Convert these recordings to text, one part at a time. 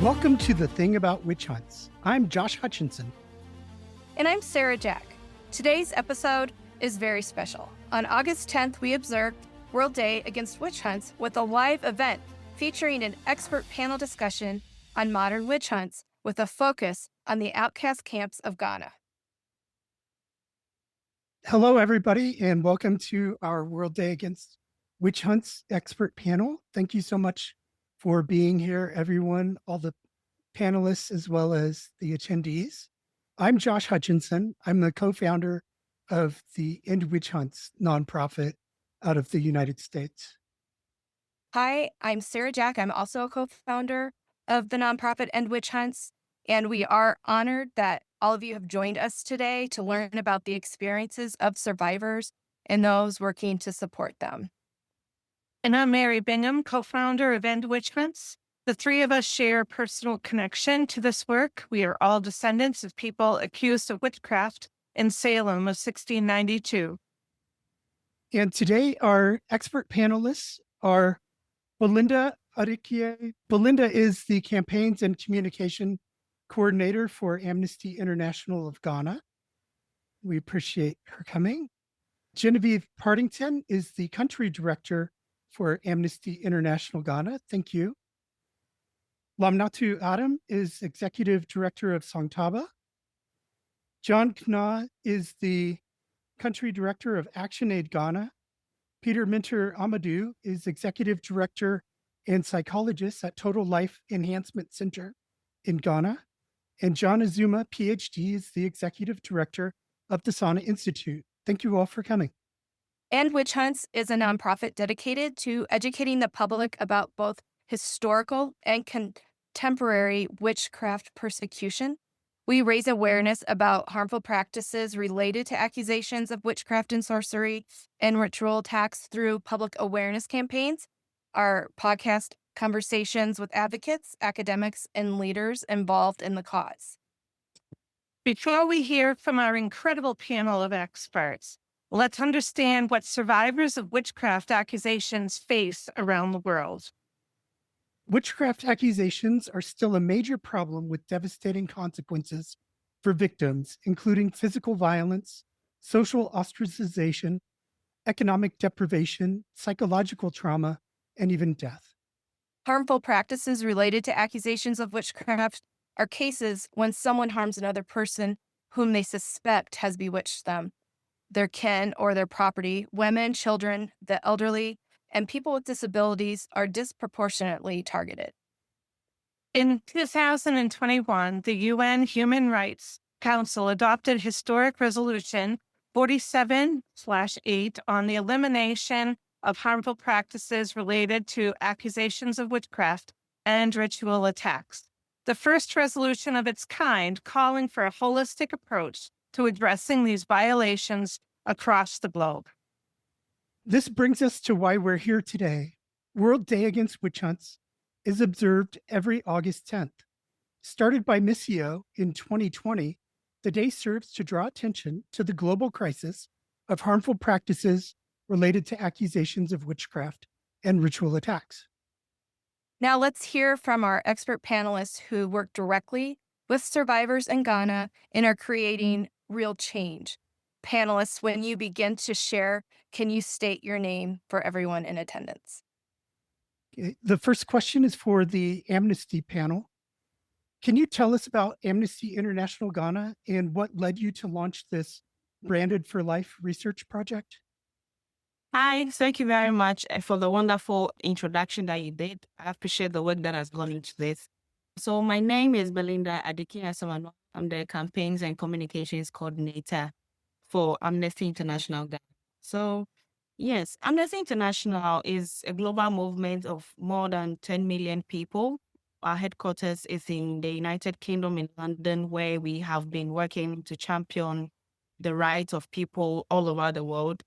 Welcome to The Thing About Witch Hunts. I'm Josh Hutchinson. And I'm Sarah Jack. Today's episode is very special. On August 10th, we observed World Day Against Witch Hunts with a live event featuring an expert panel discussion on modern witch hunts with a focus on the Outcast camps of Ghana. Hello, everybody, and welcome to our World Day Against Witch Hunts expert panel. Thank you so much for being here, everyone, all the panelists as well as the attendees. I'm Josh Hutchinson. I'm the co-founder of the End Witch Hunts nonprofit out of the United States. Hi, I'm Sarah Jack. I'm also a co-founder of the nonprofit End Witch Hunts, and we are honored that all of you have joined us today to learn about the experiences of survivors and those working to support them. And I'm Mary Bingham, co-founder of End Witch Hunts. The three of us share a personal connection to this work. We are all descendants of people accused of witchcraft in Salem of 1692. And today our expert panelists are Belinda Adikie. Belinda is the Campaigns and Communication Coordinator for Amnesty International of Ghana. We appreciate her coming. Genevieve Partington is the Country Director for Amnesty International Ghana. Thank you. Lamnatu Adam is Executive Director of Songtaba. John Kna is the Country Director of ActionAid Ghana. Peter Minter Amadou is Executive Director and Psychologist at Total Life Enhancement Center in Ghana. And John Azuma, PhD, is the Executive Director of the Sanneh Institute. Thank you all for coming. End Witch Hunts is a nonprofit dedicated to educating the public about both historical and contemporary witchcraft persecution. We raise awareness about harmful practices related to accusations of witchcraft and sorcery and ritual attacks through public awareness campaigns, our podcast conversations with advocates, academics, and leaders involved in the cause. Before we hear from our incredible panel of experts, let's understand what survivors of witchcraft accusations face around the world. Witchcraft accusations are still a major problem with devastating consequences for victims, including physical violence, social ostracization, economic deprivation, psychological trauma, and even death. Harmful practices related to accusations of witchcraft are cases when someone harms another person whom they suspect has bewitched them, their kin or their property. Women, children, the elderly, and people with disabilities are disproportionately targeted. In 2021, the UN Human Rights Council adopted Historic Resolution 47/8 on the elimination of harmful practices related to accusations of witchcraft and ritual attacks. The first resolution of its kind calling for a holistic approach to addressing these violations across the globe. This brings us to why we're here today. World Day Against Witch Hunts is observed every August 10th. Started by Missio in 2020, the day serves to draw attention to the global crisis of harmful practices related to accusations of witchcraft and ritual attacks. Now let's hear from our expert panelists who work directly with survivors in Ghana and are creating real change. Panelists, when you begin to share, can you state your name for everyone in attendance? Okay. The first question is for the Amnesty panel. Can you tell us about Amnesty International Ghana and what led you to launch this Branded for Life research project? Hi, thank you very much for the wonderful introduction that you did. I appreciate the work that has gone into this. So my name is Belinda Adikie. I'm the Campaigns and Communications Coordinator for Amnesty International Ghana. So yes, Amnesty International is a global movement of more than 10 million people. Our headquarters is in the United Kingdom in London, where we have been working to champion the rights of people all over the world.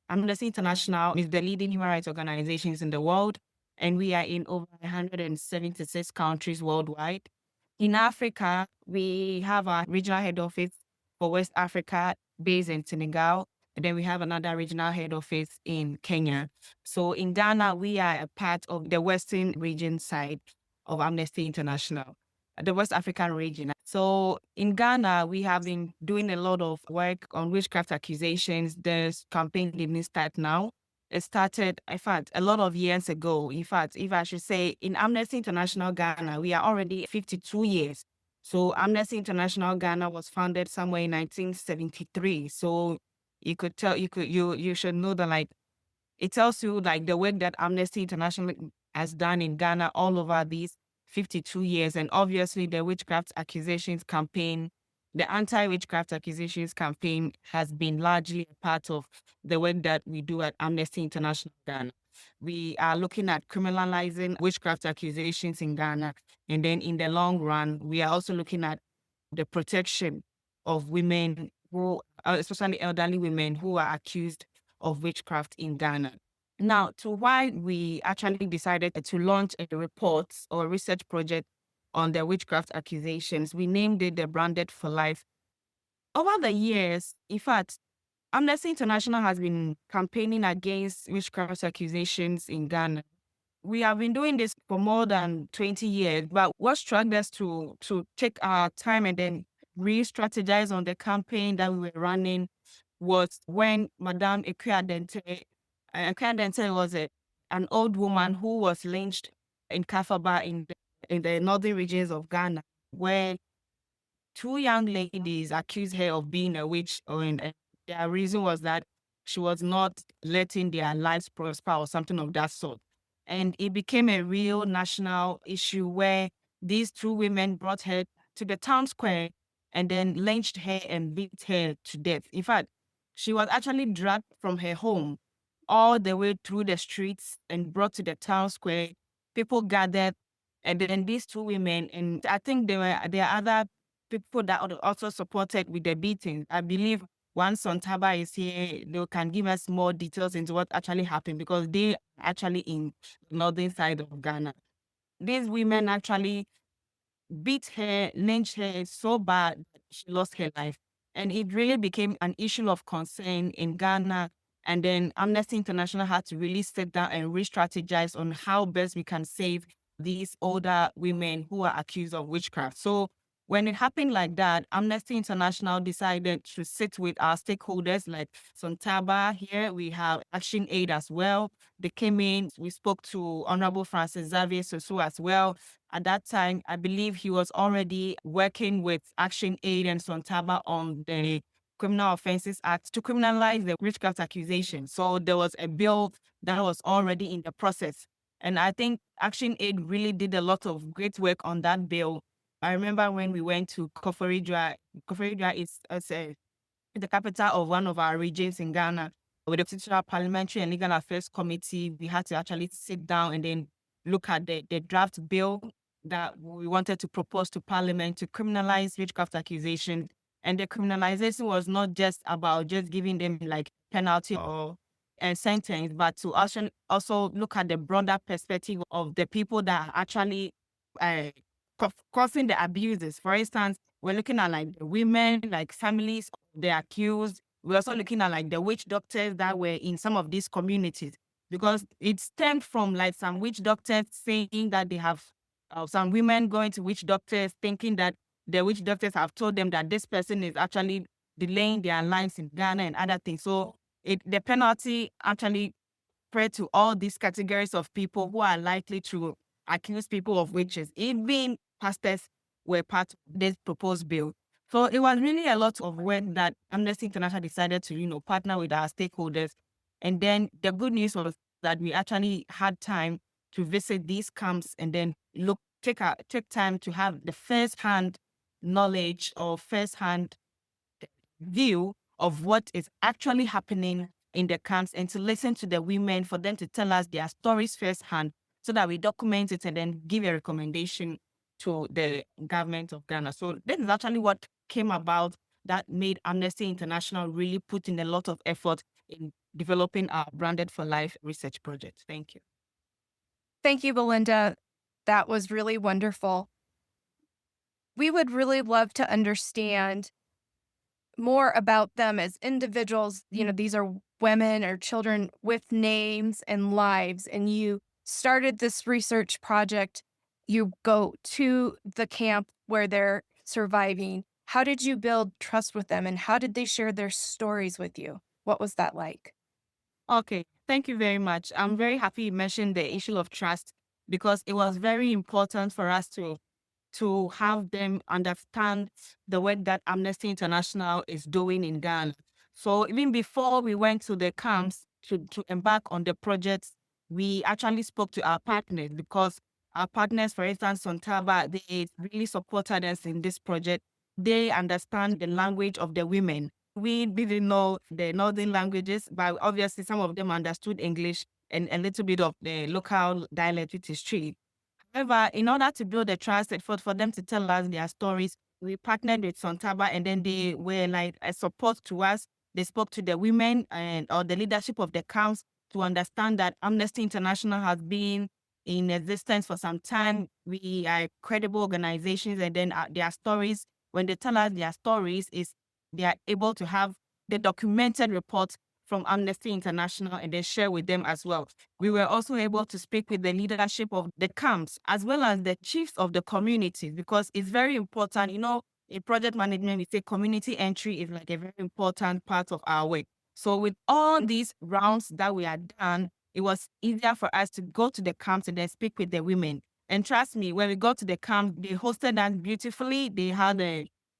Amnesty International is the leading human rights organizations in the world, and we are in over 176 countries worldwide. In Africa, we have our regional head office for West Africa based in Senegal, and then we have another regional head office in Kenya. So in Ghana, we are a part of the Western region side of Amnesty International. the West African region. So in Ghana, we have been doing a lot of work on witchcraft accusations. This campaign didn't start now. It started, in fact, a lot of years ago. In fact, if I should say, in Amnesty International Ghana, we are already 52 years. So Amnesty International Ghana was founded somewhere in 1973. So you should know that, like, it tells you like the work that Amnesty International has done in Ghana all over these 52 years. And obviously the witchcraft accusations campaign, the anti-witchcraft accusations campaign has been largely a part of the work that we do at Amnesty International Ghana. We are looking at criminalizing witchcraft accusations in Ghana. And then in the long run, we are also looking at the protection of women who, especially elderly women who are accused of witchcraft in Ghana. Now, to why we actually decided to launch a report or research project on the witchcraft accusations, we named it the Branded for Life. Over the years, in fact, Amnesty International has been campaigning against witchcraft accusations in Ghana. We have been doing this for more than 20 years, but what struck us to take our time and then re-strategize on the campaign that we were running was when Madame Ekuadente was an old woman who was lynched in Kafaba in the northern regions of Ghana, where two young ladies accused her of being a witch, and their reason was that she was not letting their lives prosper or something of that sort. And it became a real national issue where these two women brought her to the town square and then lynched her and beat her to death. In fact, she was actually dragged from her home all the way through the streets and brought to the town square. People gathered, and then these two women, and I think there are other people that also supported with the beating. I believe once Songtaba is here, they can give us more details into what actually happened, because they are actually in the northern side of Ghana. These women actually beat her, lynched her so bad that she lost her life. And it really became an issue of concern in Ghana. And then Amnesty International had to really sit down and re-strategize on how best we can save these older women who are accused of witchcraft. So when it happened like that, Amnesty International decided to sit with our stakeholders like Songtaba. Here we have ActionAid as well. They came in, we spoke to Honorable Francis Xavier Soso as well. At that time, I believe he was already working with ActionAid and Songtaba on the Criminal Offences Act to criminalize the witchcraft accusation. So there was a bill that was already in the process. And I think ActionAid really did a lot of great work on that bill. I remember when we went to Koforidua is the capital of one of our regions in Ghana, with the Constitutional Parliamentary and Legal Affairs Committee. We had to actually sit down and then look at the draft bill that we wanted to propose to Parliament to criminalize witchcraft accusation. And the criminalization was not just about just giving them like penalty or sentence, but to also look at the broader perspective of the people that are actually causing the abuses. For instance, we're looking at like the women, like families of the accused. We're also looking at like the witch doctors that were in some of these communities, because it stemmed from like some witch doctors saying that they have some women going to witch doctors thinking that the witch doctors have told them that this person is actually delaying their lives in Ghana and other things. So the penalty actually spread to all these categories of people who are likely to accuse people of witches. Even pastors were part of this proposed bill. So it was really a lot of work that Amnesty International decided to, partner with our stakeholders. And then the good news was that we actually had time to visit these camps and then take time to have the first-hand knowledge or first-hand view of what is actually happening in the camps, and to listen to the women for them to tell us their stories firsthand, so that we document it and then give a recommendation to the government of Ghana. So this is actually what came about that made Amnesty International really put in a lot of effort in developing our Branded for Life research project. Thank you. Thank you, Belinda. That was really wonderful. We would really love to understand more about them as individuals. These are women or children with names and lives, and you started this research project You go to the camp where they're surviving. How did you build trust with them and how did they share their stories with you? What was that like? Okay, thank you very much. I'm very happy you mentioned the issue of trust because it was very important for us to have them understand the work that Amnesty International is doing in Ghana. So even before we went to the camps to embark on the projects, we actually spoke to our partners because our partners, for instance, Songtaba, they really supported us in this project. They understand the language of the women. We didn't know the northern languages, but obviously some of them understood English and a little bit of the local dialect, which is Tree. However, in order to build a trust effort for them to tell us their stories, we partnered with Songtaba and then they were like a support to us. They spoke to the women and or the leadership of the camps to understand that Amnesty International has been in existence for some time. We are credible organizations and then their stories, when they tell us their stories, is they are able to have the documented reports from Amnesty International and then share with them as well. We were also able to speak with the leadership of the camps as well as the chiefs of the communities because it's very important. You know, in project management, we say community entry is like a very important part of our work. So with all these rounds that we had done, it was easier for us to go to the camps and then speak with the women. And trust me, when we got to the camp, they hosted us beautifully. They had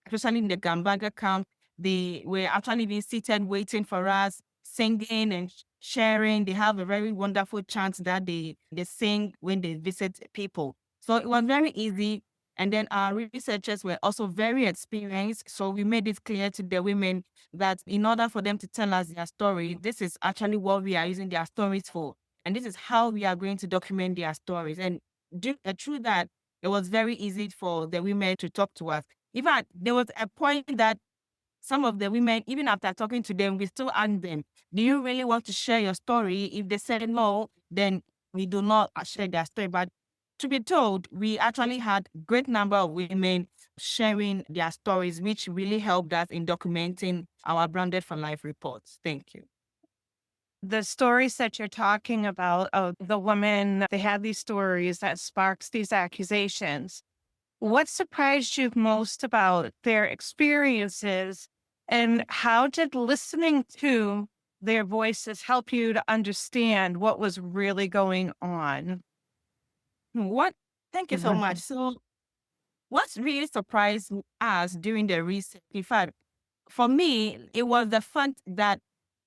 especially in the Gambaga camp, they were actually being seated waiting for us, singing and sharing. They have a very wonderful chant that they sing when they visit people. So it was very easy. And then our researchers were also very experienced. So we made it clear to the women that in order for them to tell us their story, this is actually what we are using their stories for. And this is how we are going to document their stories. And through that, it was very easy for the women to talk to us. In fact, there was a point that some of the women, even after talking to them, we still ask them, do you really want to share your story? If they said no, then we do not share their story. But to be told, we actually had a great number of women sharing their stories, which really helped us in documenting our Branded for Life reports. Thank you. The stories that you're talking about of the women, they had these stories that sparks these accusations. What surprised you most about their experiences, and how did listening to their voices help you to understand what was really going on? Thank you so much. So what really surprised us during the research, in fact, for me, it was the fact that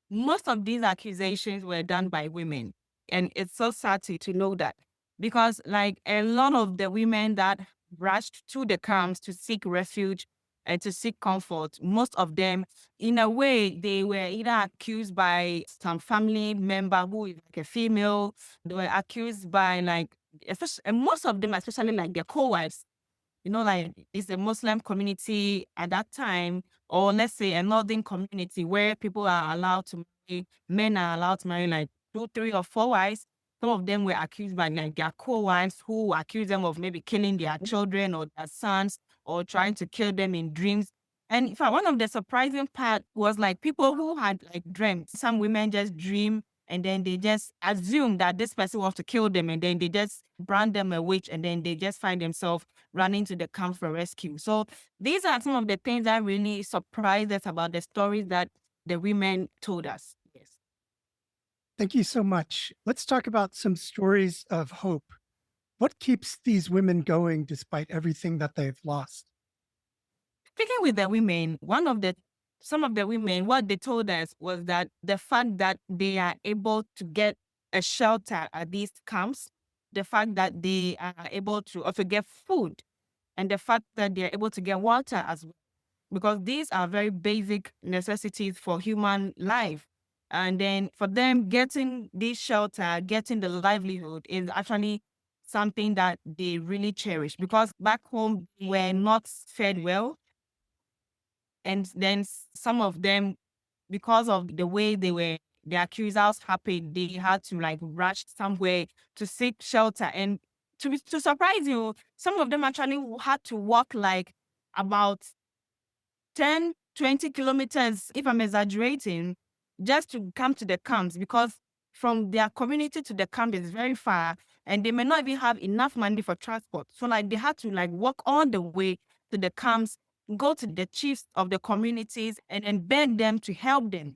most of these accusations were done by women. And it's so sad to know that because like a lot of the women that rushed to the camps to seek refuge and to seek comfort, most of them, in a way, they were either accused by some family member who is like a female. They were accused by like, especially, and most of them, especially like their co-wives. You know, like it's a Muslim community at that time, or let's say a northern community where people are allowed to marry, men are allowed to marry like 2, 3, or 4 wives. Some of them were accused by like their co-wives who accused them of maybe killing their children or their sons or trying to kill them in dreams. And in fact, one of the surprising part was like people who had like dreamt. Some women just dream and then they just assume that this person wants to kill them and then they just brand them a witch and then they just find themselves running to the camp for rescue. So these are some of the things that really surprised us about the stories that the women told us. Yes. Thank you so much. Let's talk about some stories of hope. What keeps these women going despite everything that they've lost? Speaking with the women, some of the women, what they told us was that the fact that they are able to get a shelter at these camps, the fact that they are able to also get food, and the fact that they're able to get water as well, because these are very basic necessities for human life. And then for them, getting this shelter, getting the livelihood is actually something that they really cherish because back home, we're not fed well. And then some of them, because of the way the accusers happened, they had to like rush somewhere to seek shelter. And to surprise you, some of them actually had to walk like about 10, 20 kilometers, if I'm exaggerating, just to come to the camps because from their community to the camp is very far, and they may not even have enough money for transport. So like they had to like walk all the way to the camps, go to the chiefs of the communities and then beg them to help them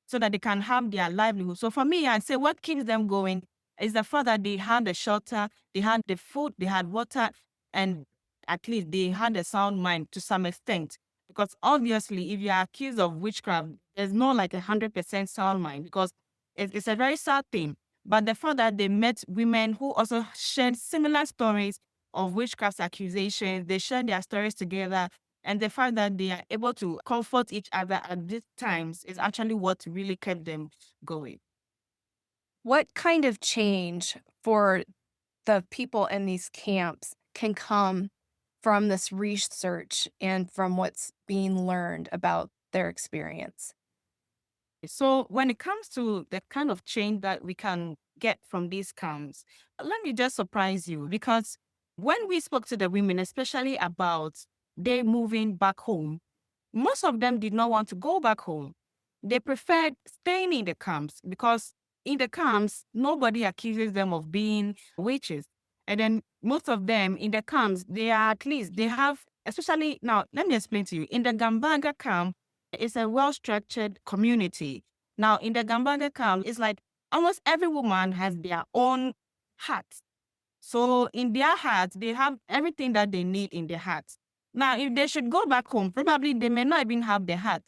so that they can have their livelihood. So for me, I'd say what keeps them going is the fact that they had the shelter, they had the food, they had water, and at least they had a sound mind to some extent. Because obviously, if you are accused of witchcraft, there's no like 100% sound mind because it's a very sad thing. But the fact that they met women who also shared similar stories of witchcraft accusations, they shared their stories together, and the fact that they are able to comfort each other at these times is actually what really kept them going. What kind of change for the people in these camps can come from this research and from what's being learned about their experience? So when it comes to the kind of change that we can get from these camps, let me just surprise you because when we spoke to the women, especially about they moving back home, most of them did not want to go back home. They preferred staying in the camps because in the camps, nobody accuses them of being witches. And then most of them in the camps, they are at least, they have, especially now, let me explain to you. In the Gambaga camp, it's a well-structured community. Now, in the Gambaga camp, it's like almost every woman has their own hut. So in their hut, they have everything that they need in their hut. Now, if they should go back home, probably they may not even have their hut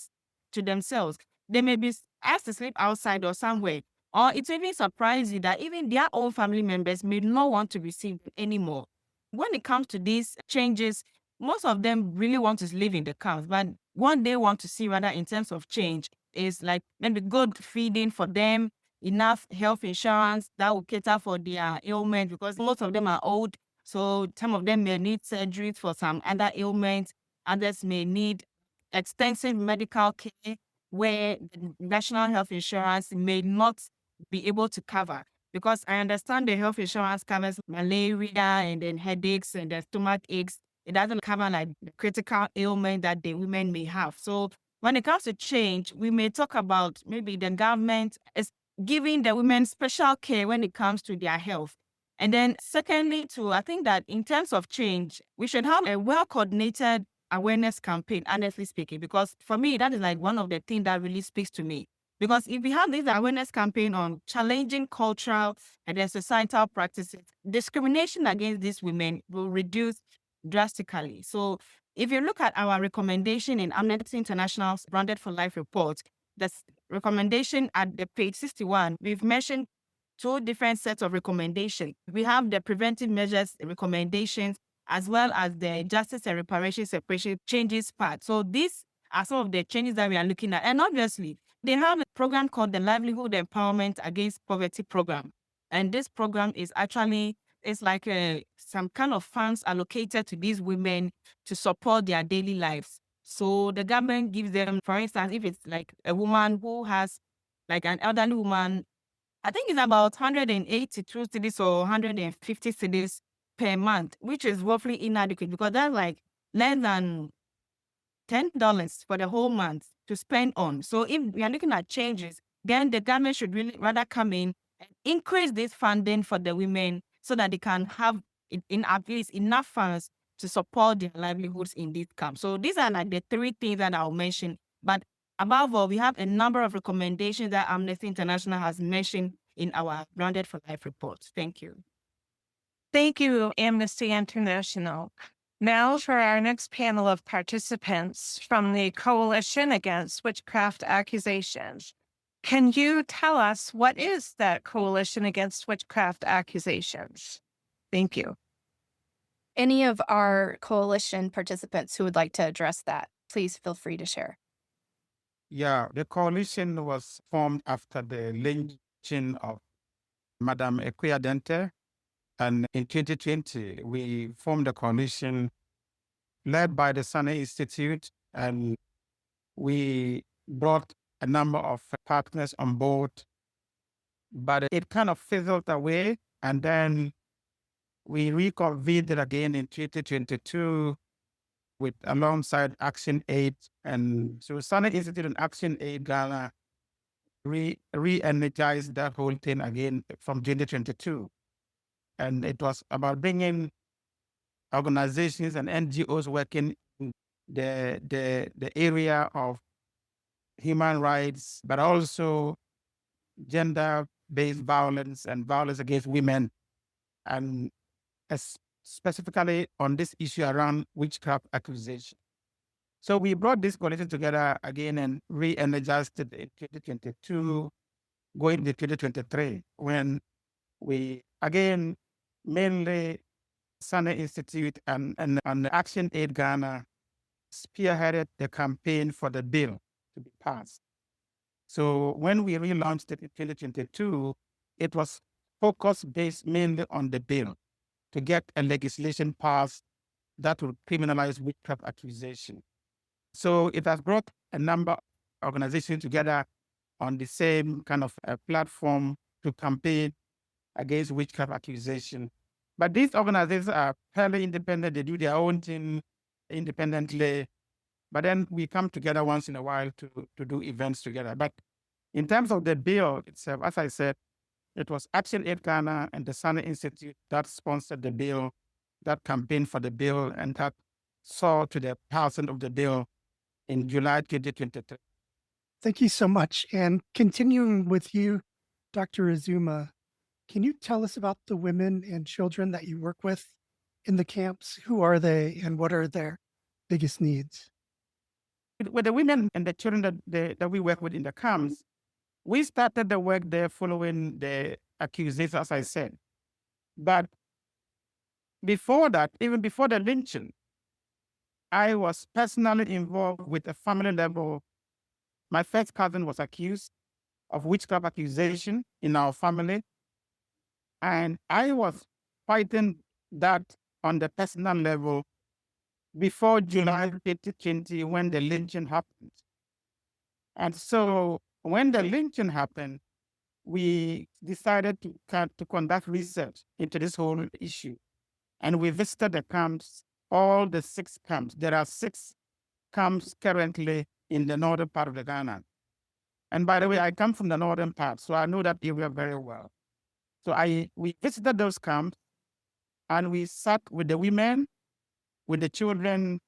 to themselves. They may be asked to sleep outside or somewhere. Or it's even surprising that even their own family members may not want to receive them anymore. When it comes to these changes, most of them really want to live in the camps, but what they want to see rather in terms of change is like maybe good feeding for them, enough health insurance that will cater for their ailments because most of them are old. So some of them may need surgeries for some other ailments. Others may need extensive medical care where the national health insurance may not be able to cover. Because I understand the health insurance covers malaria and then headaches and the stomach aches. It doesn't cover like the critical ailment that the women may have. So when it comes to change, we may talk about maybe the government is giving the women special care when it comes to their health. And then secondly, too, I think that in terms of change, we should have a well-coordinated awareness campaign, honestly speaking, because for me, that is like one of the things that really speaks to me. Because if we have this awareness campaign on challenging cultural and then societal practices, discrimination against these women will reduce drastically. So if you look at our recommendation in Amnesty International's Branded for Life report, the recommendation at the page 61, we've mentioned two different sets of recommendations. We have the preventive measures recommendations as well as the justice and reparation separation changes part. So these are some of the changes that we are looking at. And obviously, they have a program called the Livelihood Empowerment Against Poverty Program. And this program is actually, it's like some kind of funds allocated to these women to support their daily lives. So the government gives them, for instance, if it's like a woman who has like an elderly woman, I think it's about 182 cedis or 150 cedis per month, which is roughly inadequate because that's like less than $10 for the whole month to spend on. So if we are looking at changes, then the government should really rather come in and increase this funding for the women so that they can have in at least enough funds to support their livelihoods in this camp. So these are like the three things that I'll mention. But above all, we have a number of recommendations that Amnesty International has mentioned in our Branded for Life report. Thank you. Thank you, Amnesty International. Now for our next panel of participants from the Coalition Against Witchcraft Accusations. Can you tell us what is that Coalition Against Witchcraft Accusations? Thank you. Any of our coalition participants who would like to address that, please feel free to share. Yeah, the coalition was formed after the lynching of Madame Dente. And in 2020, we formed a coalition led by the Sanneh Institute, and we brought a number of partners on board, but it kind of fizzled away. And then we reconvened it again in 2022 with alongside ActionAid. And so Sanneh Institute and ActionAid Ghana re-energized that whole thing again from 2022. And it was about bringing organizations and NGOs working in the area of human rights, but also gender-based violence and violence against women, and specifically on this issue around witchcraft accusation. So we brought this coalition together again and re-energized it in 2022, going to 2023, when we again, mainly Sanneh Institute and ActionAid Ghana spearheaded the campaign for the bill to be passed. So when we relaunched it in 2022, it was focused based mainly on the bill to get a legislation passed that would criminalize witchcraft accusation. So it has brought a number of organizations together on the same kind of platform to campaign against witchcraft accusation. But these organizations are fairly independent. They do their own thing independently. But then we come together once in a while to do events together. But in terms of the bill itself, as I said, it was ActionAid Ghana and the Sanneh Institute that sponsored the bill, that campaigned for the bill, and that saw to the passing of the bill in July 2023. Thank you so much. And continuing with you, Dr. Azuma, can you tell us about the women and children that you work with in the camps? Who are they and what are their biggest needs? With the women and the children that we work with in the camps, we started the work there following the accusations, as I said. But before that, even before the lynching, I was personally involved with a family level. My first cousin was accused of witchcraft accusation in our family. And I was fighting that on the personal level before July 2020 when the lynching happened. And so when the lynching happened, we decided to conduct research into this whole issue. And we visited the camps, all the 6 camps. There are 6 camps currently in the northern part of the Ghana. And by the way, I come from the northern part, so I know that area very well. So we visited those camps and we sat with the women, with the children,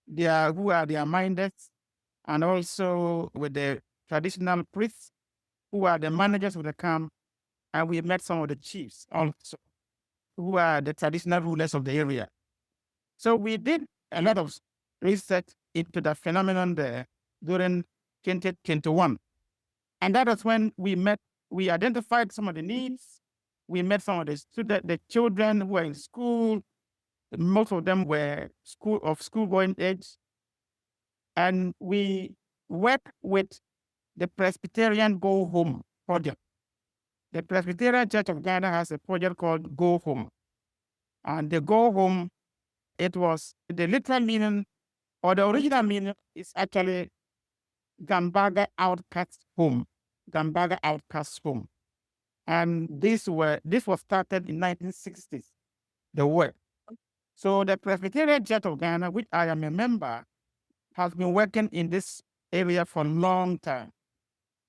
who are their minders, and also with the traditional priests, who are the managers of the camp, and we met some of the chiefs also, who are the traditional rulers of the area. So we did a lot of research into the phenomenon there during 2021. And that was when we identified some of the needs. We met some of the children who were in school. Most of them were school-going age. And we worked with the Presbyterian Go Home project. The Presbyterian Church of Ghana has a project called Go Home. And the Go Home, it was the literal meaning, or the original meaning is actually Gambaga Outcast Home. Gambaga Outcast Home. And this was started in 1960s, the work. So the Presbyterian Church of Ghana, which I am a member, has been working in this area for a long time,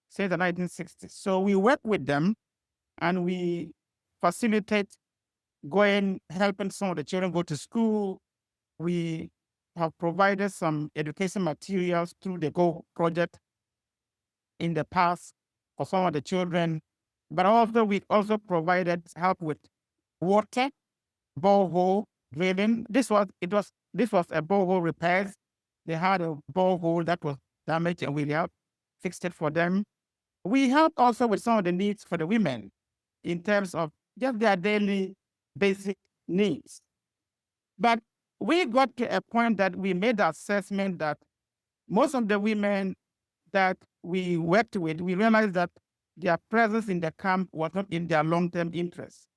since the 1960s. So we work with them and we facilitate helping some of the children go to school. We have provided some education materials through the Go project in the past for some of the children. But also we also provided help with water, borehole drilling. This was a borehole repairs. They had a borehole that was damaged and we helped fix it for them. We helped also with some of the needs for the women in terms of just their daily basic needs. But we got to a point that we made the assessment that most of the women that we worked with, we realized that their presence in the camp was not in their long-term interest.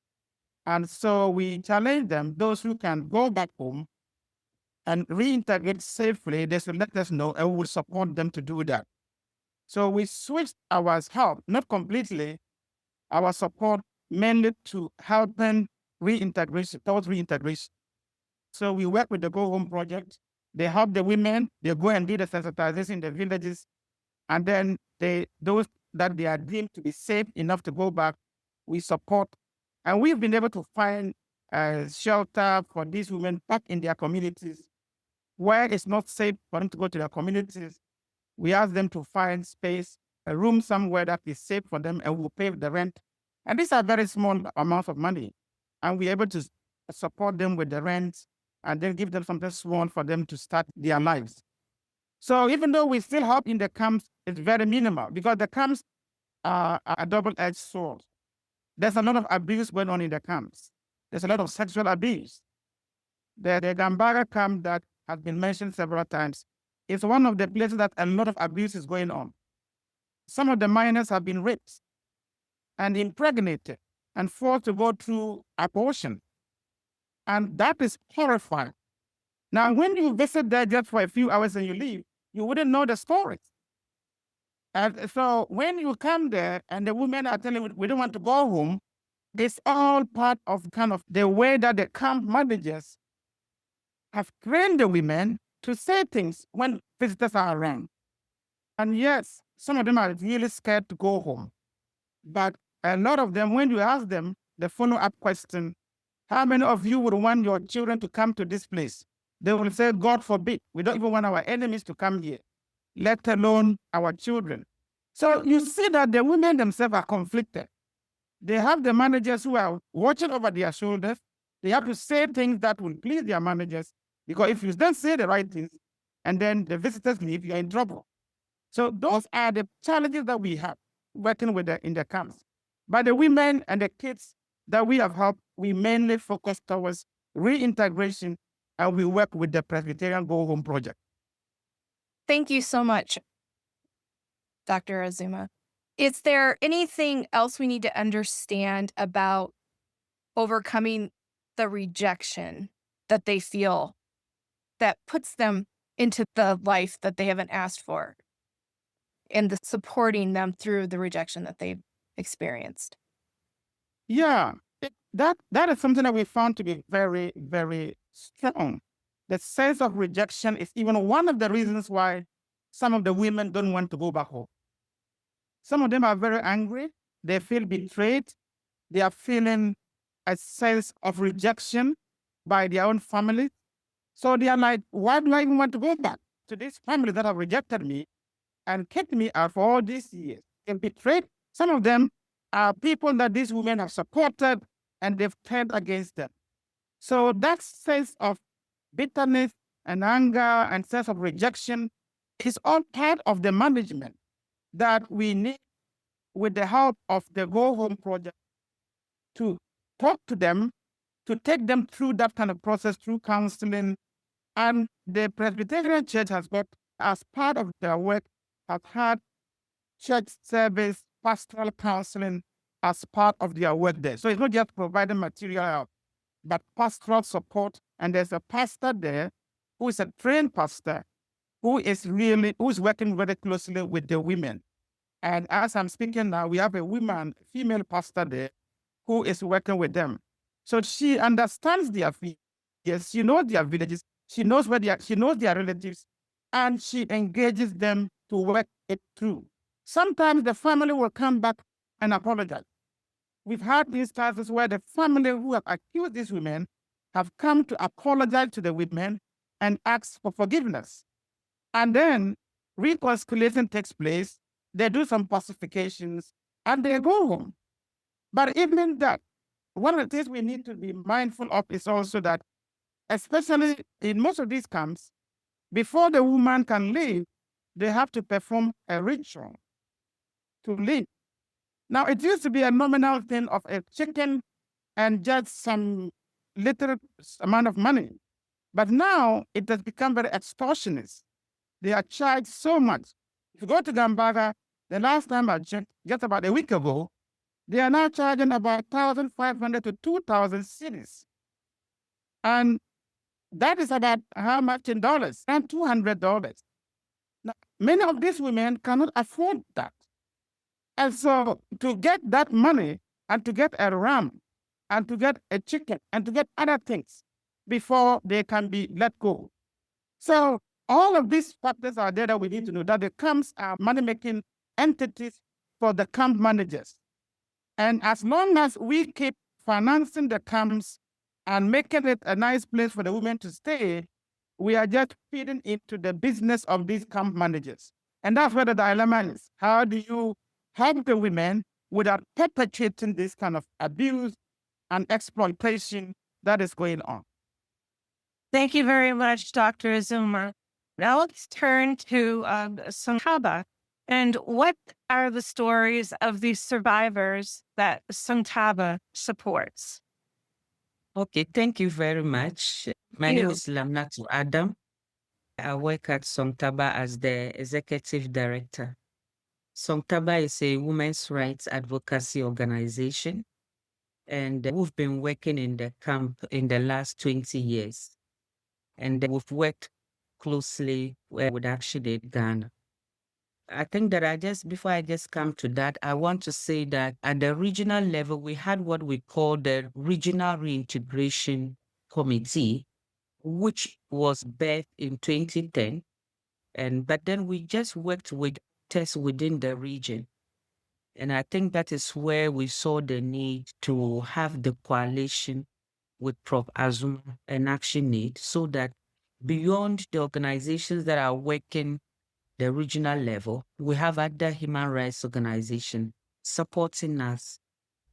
And so we challenged them, those who can go back home and reintegrate safely, they should let us know and we will support them to do that. So we switched our help, not completely, our support mainly to helping towards reintegration. So we work with the Go Home project. They help the women, they go and do the sensitization in the villages. And then those that they are deemed to be safe enough to go back, we support. And we've been able to find shelter for these women back in their communities where it's not safe for them to go to their communities. We ask them to find space, a room somewhere that is safe for them, and we'll pay the rent. And these are very small amounts of money. And we're able to support them with the rent and then give them something small for them to start their lives. So even though we still help in the camps, it's very minimal because the camps are a double-edged sword. There's a lot of abuse going on in the camps. There's a lot of sexual abuse. The Gambara camp that has been mentioned several times is one of the places that a lot of abuse is going on. Some of the minors have been raped and impregnated and forced to go through abortion. And that is horrifying. Now, when you visit there just for a few hours and you leave, you wouldn't know the stories. And so when you come there and the women are telling you, we don't want to go home, it's all part of kind of the way that the camp managers have trained the women to say things when visitors are around. And yes, some of them are really scared to go home. But a lot of them, when you ask them the follow-up question, how many of you would want your children to come to this place? They will say, God forbid, we don't even want our enemies to come here, let alone our children. So you see that the women themselves are conflicted. They have the managers who are watching over their shoulders. They have to say things that will please their managers, because if you don't say the right things and then the visitors leave, you're in trouble. So those are the challenges that we have working with in the camps. But the women and the kids that we have helped, we mainly focus towards reintegration, and we work with the Presbyterian Go Home Project. Thank you so much, Dr. Azuma. Is there anything else we need to understand about overcoming the rejection that they feel that puts them into the life that they haven't asked for, and the supporting them through the rejection that they've experienced? Yeah, that is something that we found to be very, very strong. The sense of rejection is even one of the reasons why some of the women don't want to go back home. Some of them are very angry. They feel betrayed. They are feeling a sense of rejection by their own family. So they are like, why do I even want to go back to this family that have rejected me and kept me out for all these years and betrayed? Some of them are people that these women have supported and they've turned against them. So that sense of bitterness and anger and sense of rejection is all part of the management that we need, with the help of the Go Home Project, to talk to them, to take them through that kind of process, through counseling. And the Presbyterian Church has got, as part of their work, has had church service, pastoral counseling as part of their work there. So it's not just providing material help, but pastoral support. And there's a pastor there who is a trained pastor who is working very closely with the women. And as I'm speaking now, we have a female pastor there who is working with them. So she understands their fears, she knows their villages, she knows their relatives, and she engages them to work it through. Sometimes the family will come back and apologize. We've had instances where the family who have accused these women have come to apologize to the women and ask for forgiveness. And then reconciliation takes place. They do some pacifications and they go home. But even that, one of the things we need to be mindful of is also that, especially in most of these camps, before the woman can leave, they have to perform a ritual to leave. Now, it used to be a nominal thing of a chicken and just some little amount of money. But now it has become very extortionist. They are charged so much. If you go to Gambara, the last time I checked, just about a week ago, they are now charging about 1,500 to 2,000 cedis. And that is about how much in dollars? Around $200. Now, many of these women cannot afford that. And so to get that money and to get a ram and to get a chicken and to get other things before they can be let go. So all of these factors are there that we need to know, that the camps are money-making entities for the camp managers. And as long as we keep financing the camps and making it a nice place for the women to stay, we are just feeding into the business of these camp managers. And that's where the dilemma is. How do you help the women without perpetuating this kind of abuse and exploitation that is going on? Thank you very much, Dr. Azuma. Now let's turn to Songtaba. And what are the stories of these survivors that Songtaba supports? Okay, thank you very much. My name is Lamnatu Adam. I work at Songtaba as the executive director. Songtaba is a women's rights advocacy organization, and we've been working in the camp in the last 20 years. And we've worked closely with ActionAid Ghana. I think that before I come to that, I want to say that at the regional level, we had what we call the Regional Reintegration Committee, which was birthed in 2010. But then we just worked with tests within the region. And I think that is where we saw the need to have the coalition with Prof. Azuma and ActionAid, so that beyond the organizations that are working the regional level, we have other human rights organizations supporting us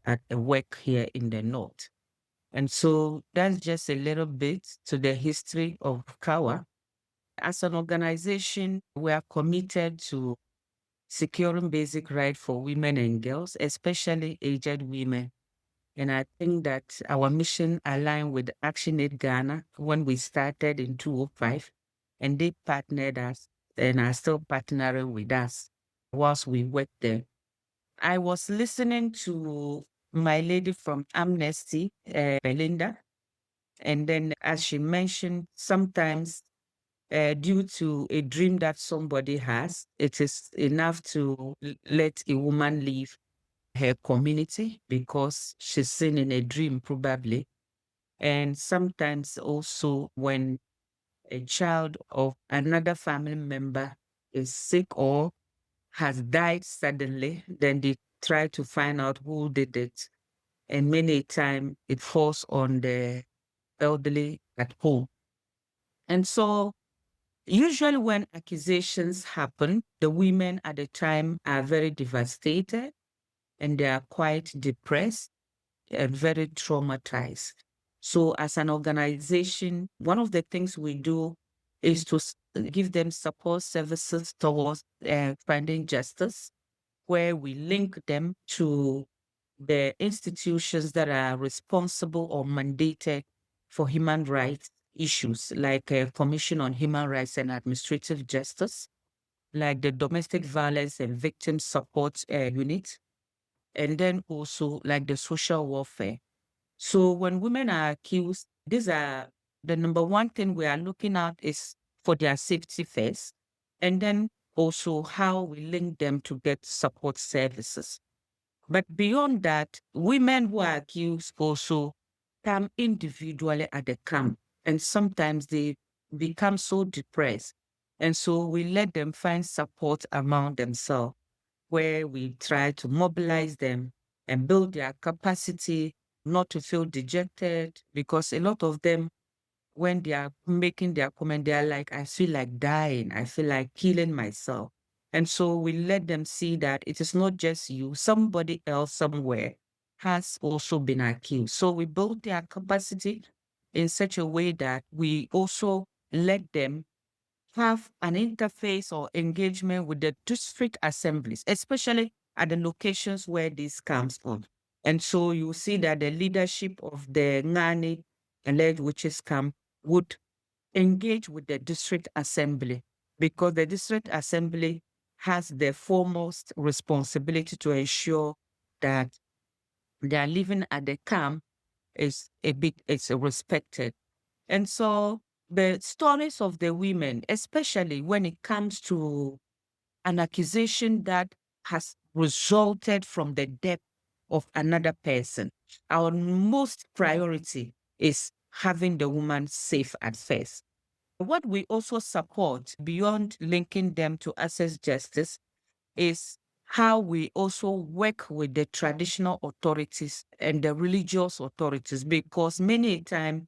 at the work here in the North. And so that's just a little bit to the history of CAWA. As an organization, we are committed to securing basic rights for women and girls, especially aged women. And I think that our mission aligned with ActionAid Ghana when we started in 2005, and they partnered us and are still partnering with us whilst we work there. I was listening to my lady from Amnesty, Belinda, and then as she mentioned, sometimes due to a dream that somebody has, it is enough to let a woman leave her community because she's seen in a dream probably. And sometimes also when a child of another family member is sick or has died suddenly, then they try to find out who did it. And many times it falls on the elderly at home. And so usually when accusations happen, the women at the time are very devastated and they are quite depressed and very traumatized. So as an organization, one of the things we do is to give them support services towards finding justice, where we link them to the institutions that are responsible or mandated for human rights issues, like a Commission on Human Rights and Administrative Justice, like the Domestic Violence and Victim Support Unit, and then also like the social welfare. So when women are accused, these are the number one thing we are looking at is for their safety first, and then also how we link them to get support services. But beyond that, women who are accused also come individually at the camp, and sometimes they become so depressed. And so we let them find support among themselves, where we try to mobilize them and build their capacity not to feel dejected, because a lot of them, when they are making their comment, they are like, I feel like dying, I feel like killing myself. And so we let them see that it is not just you, somebody else somewhere has also been accused. So we build their capacity in such a way that we also let them have an interface or engagement with the district assemblies, especially at the locations where this comes on. And so you see that the leadership of the Ngani alleged witches camp would engage with the district assembly, because the district assembly has the foremost responsibility to ensure that their living at the camp is respected. And so the stories of the women, especially when it comes to an accusation that has resulted from the death of another person, our most priority is having the woman safe at first. What we also support beyond linking them to access justice is how we also work with the traditional authorities and the religious authorities, because many times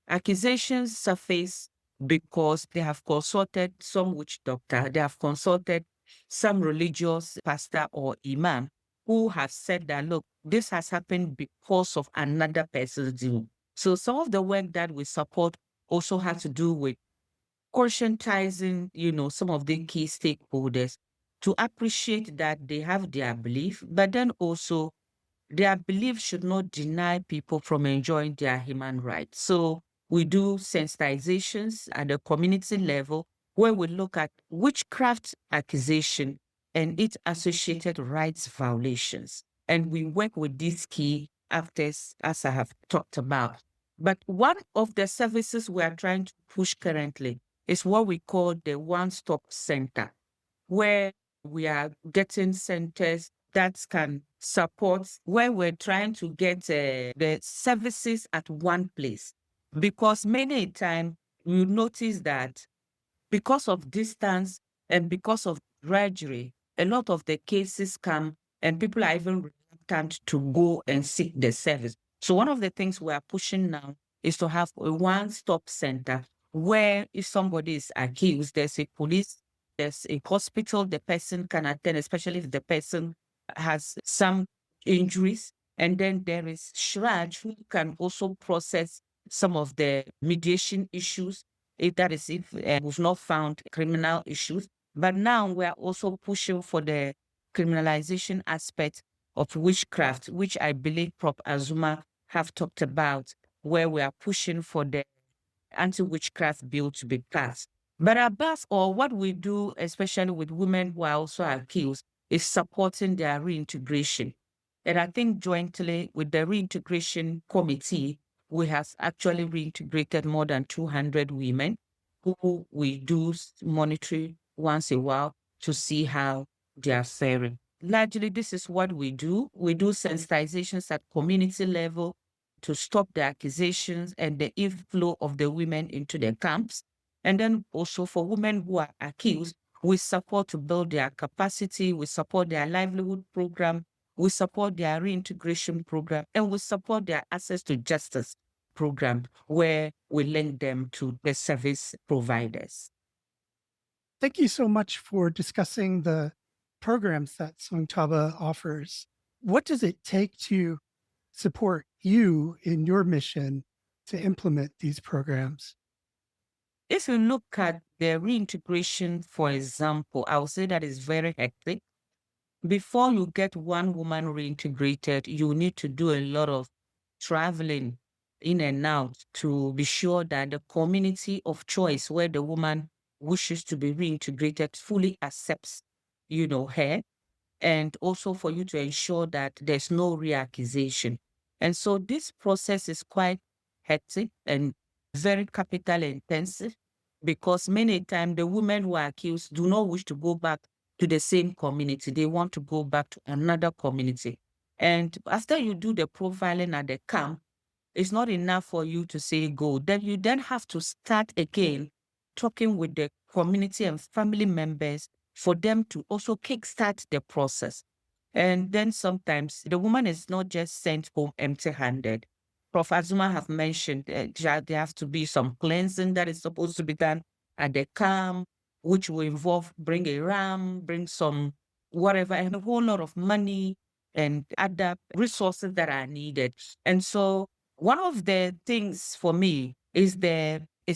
accusations surface because they have consulted some witch doctor, they have consulted some religious pastor or imam who have said that, look, this has happened because of another person's doing. So some of the work that we support also has to do with conscientizing, some of the key stakeholders to appreciate that they have their belief, but then also their belief should not deny people from enjoying their human rights. So we do sensitizations at the community level where we look at witchcraft accusation and its associated rights violations. And we work with these key actors, as I have talked about. But one of the services we are trying to push currently is what we call the one-stop center, where we are getting centers that can support, where we're trying to get the services at one place. Because many times you notice that because of distance and because of drudgery, a lot of the cases come and people are even reluctant to go and seek the service. So one of the things we are pushing now is to have a one-stop center where if somebody is accused, there's a police, there's a hospital the person can attend, especially if the person has some injuries. And then there is Shraj who can also process some of the mediation issues, if we've not found criminal issues. But now we are also pushing for the criminalization aspect of witchcraft, which I believe Prof. Azuma have talked about, where we are pushing for the anti-witchcraft bill to be passed. But above all, what we do, especially with women who are also accused, is supporting their reintegration. And I think jointly with the reintegration committee, we have actually reintegrated more than 200 women who we do monitor once a while to see how they are faring. Largely, this is what we do. We do sensitizations at community level to stop the accusations and the inflow of the women into the camps. And then also for women who are accused, we support to build their capacity, we support their livelihood program, we support their reintegration program, and we support their access to justice program, where we link them to the service providers. Thank you so much for discussing the programs that Songtaba offers. What does it take to support you in your mission to implement these programs? If you look at the reintegration, for example, I would say that is very hectic. Before you get one woman reintegrated, you need to do a lot of traveling in and out to be sure that the community of choice where the woman wishes to be reintegrated fully accepts, her, and also for you to ensure that there's no reaccusation. And so this process is quite hectic and very capital intensive, because many times the women who are accused do not wish to go back to the same community. They want to go back to another community. And after you do the profiling at the camp, it's not enough for you to say go. Then you have to start again talking with the community and family members for them to also kickstart the process. And then sometimes the woman is not just sent home empty-handed. Prof. Azuma have mentioned there has to be some cleansing that is supposed to be done at the camp, which will involve bring a ram, bring some whatever, and a whole lot of money and other resources that are needed. And so one of the things for me is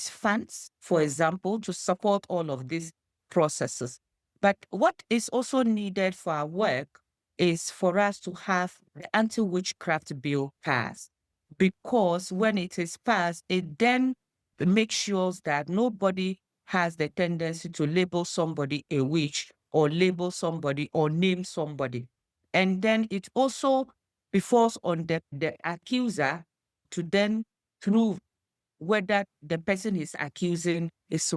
funds, for example, to support all of these processes. But what is also needed for our work is for us to have the anti-witchcraft bill passed. Because when it is passed, it then makes sure that nobody has the tendency to label somebody a witch or label somebody or name somebody. And then it also befalls on the accuser to then prove whether the person is accusing is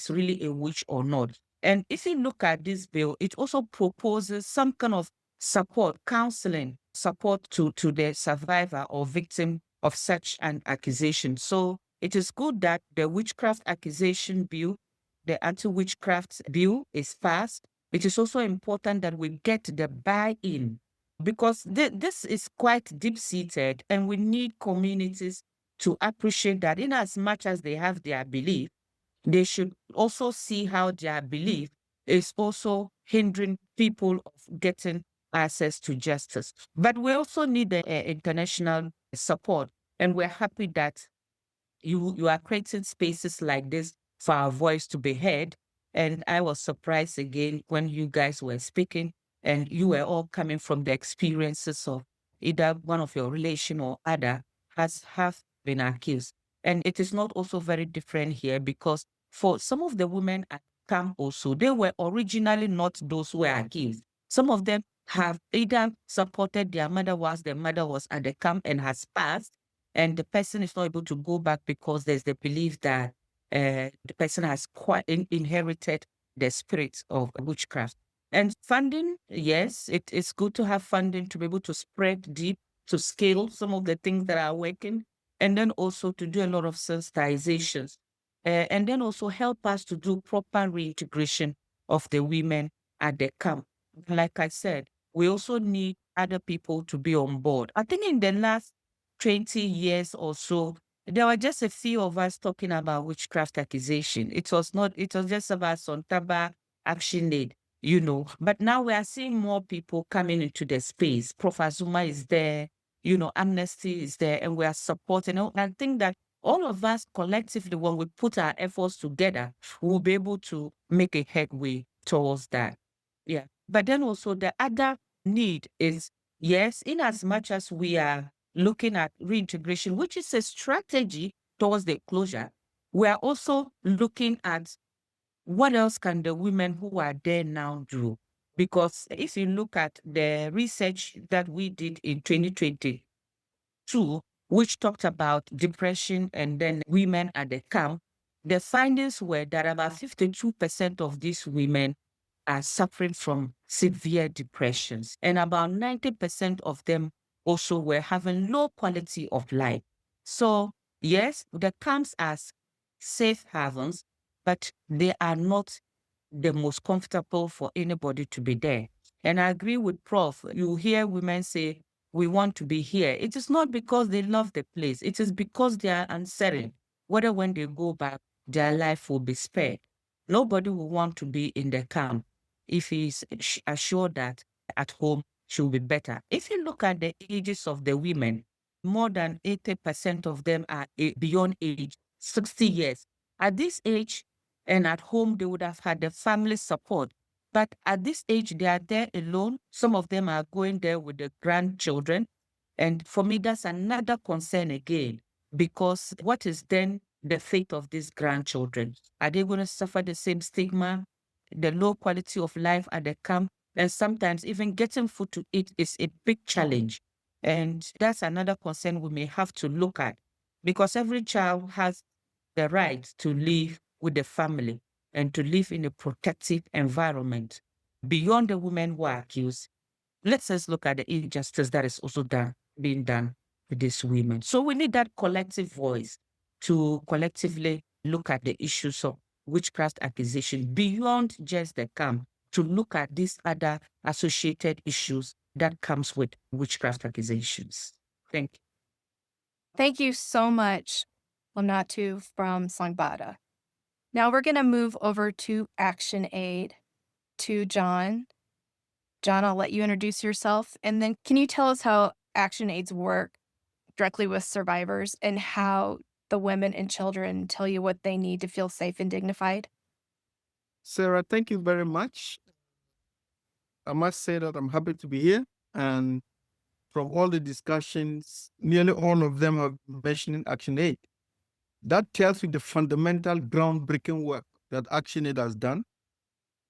really a witch or not. And if you look at this bill, it also proposes some kind of support, counseling, support to the survivor or victim of such an accusation. So it is good that the witchcraft accusation bill, the anti-witchcraft bill is passed, it is also important that we get the buy-in, because this is quite deep-seated, and we need communities to appreciate that in as much as they have their belief, they should also see how their belief is also hindering people of getting access to justice. But we also need the international support, and we're happy that you are creating spaces like this for our voice to be heard. And I was surprised again when you guys were speaking, and you were all coming from the experiences of either one of your relation or other have been accused. And it is not also very different here, because for some of the women at camp also, they were originally not those who were accused. Some of them have either supported their mother whilst their mother was at the camp and has passed, and the person is not able to go back because there's the belief that the person has quite inherited the spirit of witchcraft. And funding, yes, it is good to have funding to be able to spread deep, to scale some of the things that are working, and then also to do a lot of sensitizations, and then also help us to do proper reintegration of the women at the camp. Like I said, we also need other people to be on board. I think in the last 20 years or so, there were just a few of us talking about witchcraft accusation. It was just about Songtaba, ActionAid, But now we are seeing more people coming into the space. Prof. Azuma is there, Amnesty is there, and we are supporting. And I think that all of us collectively, when we put our efforts together, we'll be able to make a headway towards that. Yeah. But then also the other need is, yes, in as much as we are looking at reintegration, which is a strategy towards the closure, we are also looking at what else can the women who are there now do? Because if you look at the research that we did in 2022, which talked about depression and then women at the camp, the findings were that about 52% of these women are suffering from severe depressions, and about 90% of them also were having low quality of life. So yes, the camps are safe havens, but they are not the most comfortable for anybody to be there. And I agree with Prof. You hear women say, we want to be here. It is not because they love the place. It is because they are uncertain whether when they go back, their life will be spared. Nobody will want to be in the camp if he is assured that at home she will be better. If you look at the ages of the women, more than 80% of them are beyond age 60 years. At this age and at home, they would have had the family support. But at this age, they are there alone. Some of them are going there with the grandchildren. And for me, that's another concern again, because what is then the fate of these grandchildren? Are they going to suffer the same stigma, the low quality of life at the camp? And sometimes even getting food to eat is a big challenge. And that's another concern we may have to look at, because every child has the right to live with the family and to live in a protective environment. Beyond the women who are accused, let's just look at the injustice that is also being done with these women. So we need that collective voice to collectively look at the issues of witchcraft accusation beyond just the camp, to look at these other associated issues that comes with witchcraft accusations. Thank you. Thank you so much, Lamnatu from Sangbada. Now we're going to move over to ActionAid, to John. John, I'll let you introduce yourself. And then can you tell us how ActionAid's work directly with survivors and how the women and children tell you what they need to feel safe and dignified? Sarah, thank you very much. I must say that I'm happy to be here. And from all the discussions, nearly all of them have mentioned ActionAid. That tells you the fundamental groundbreaking work that ActionAid has done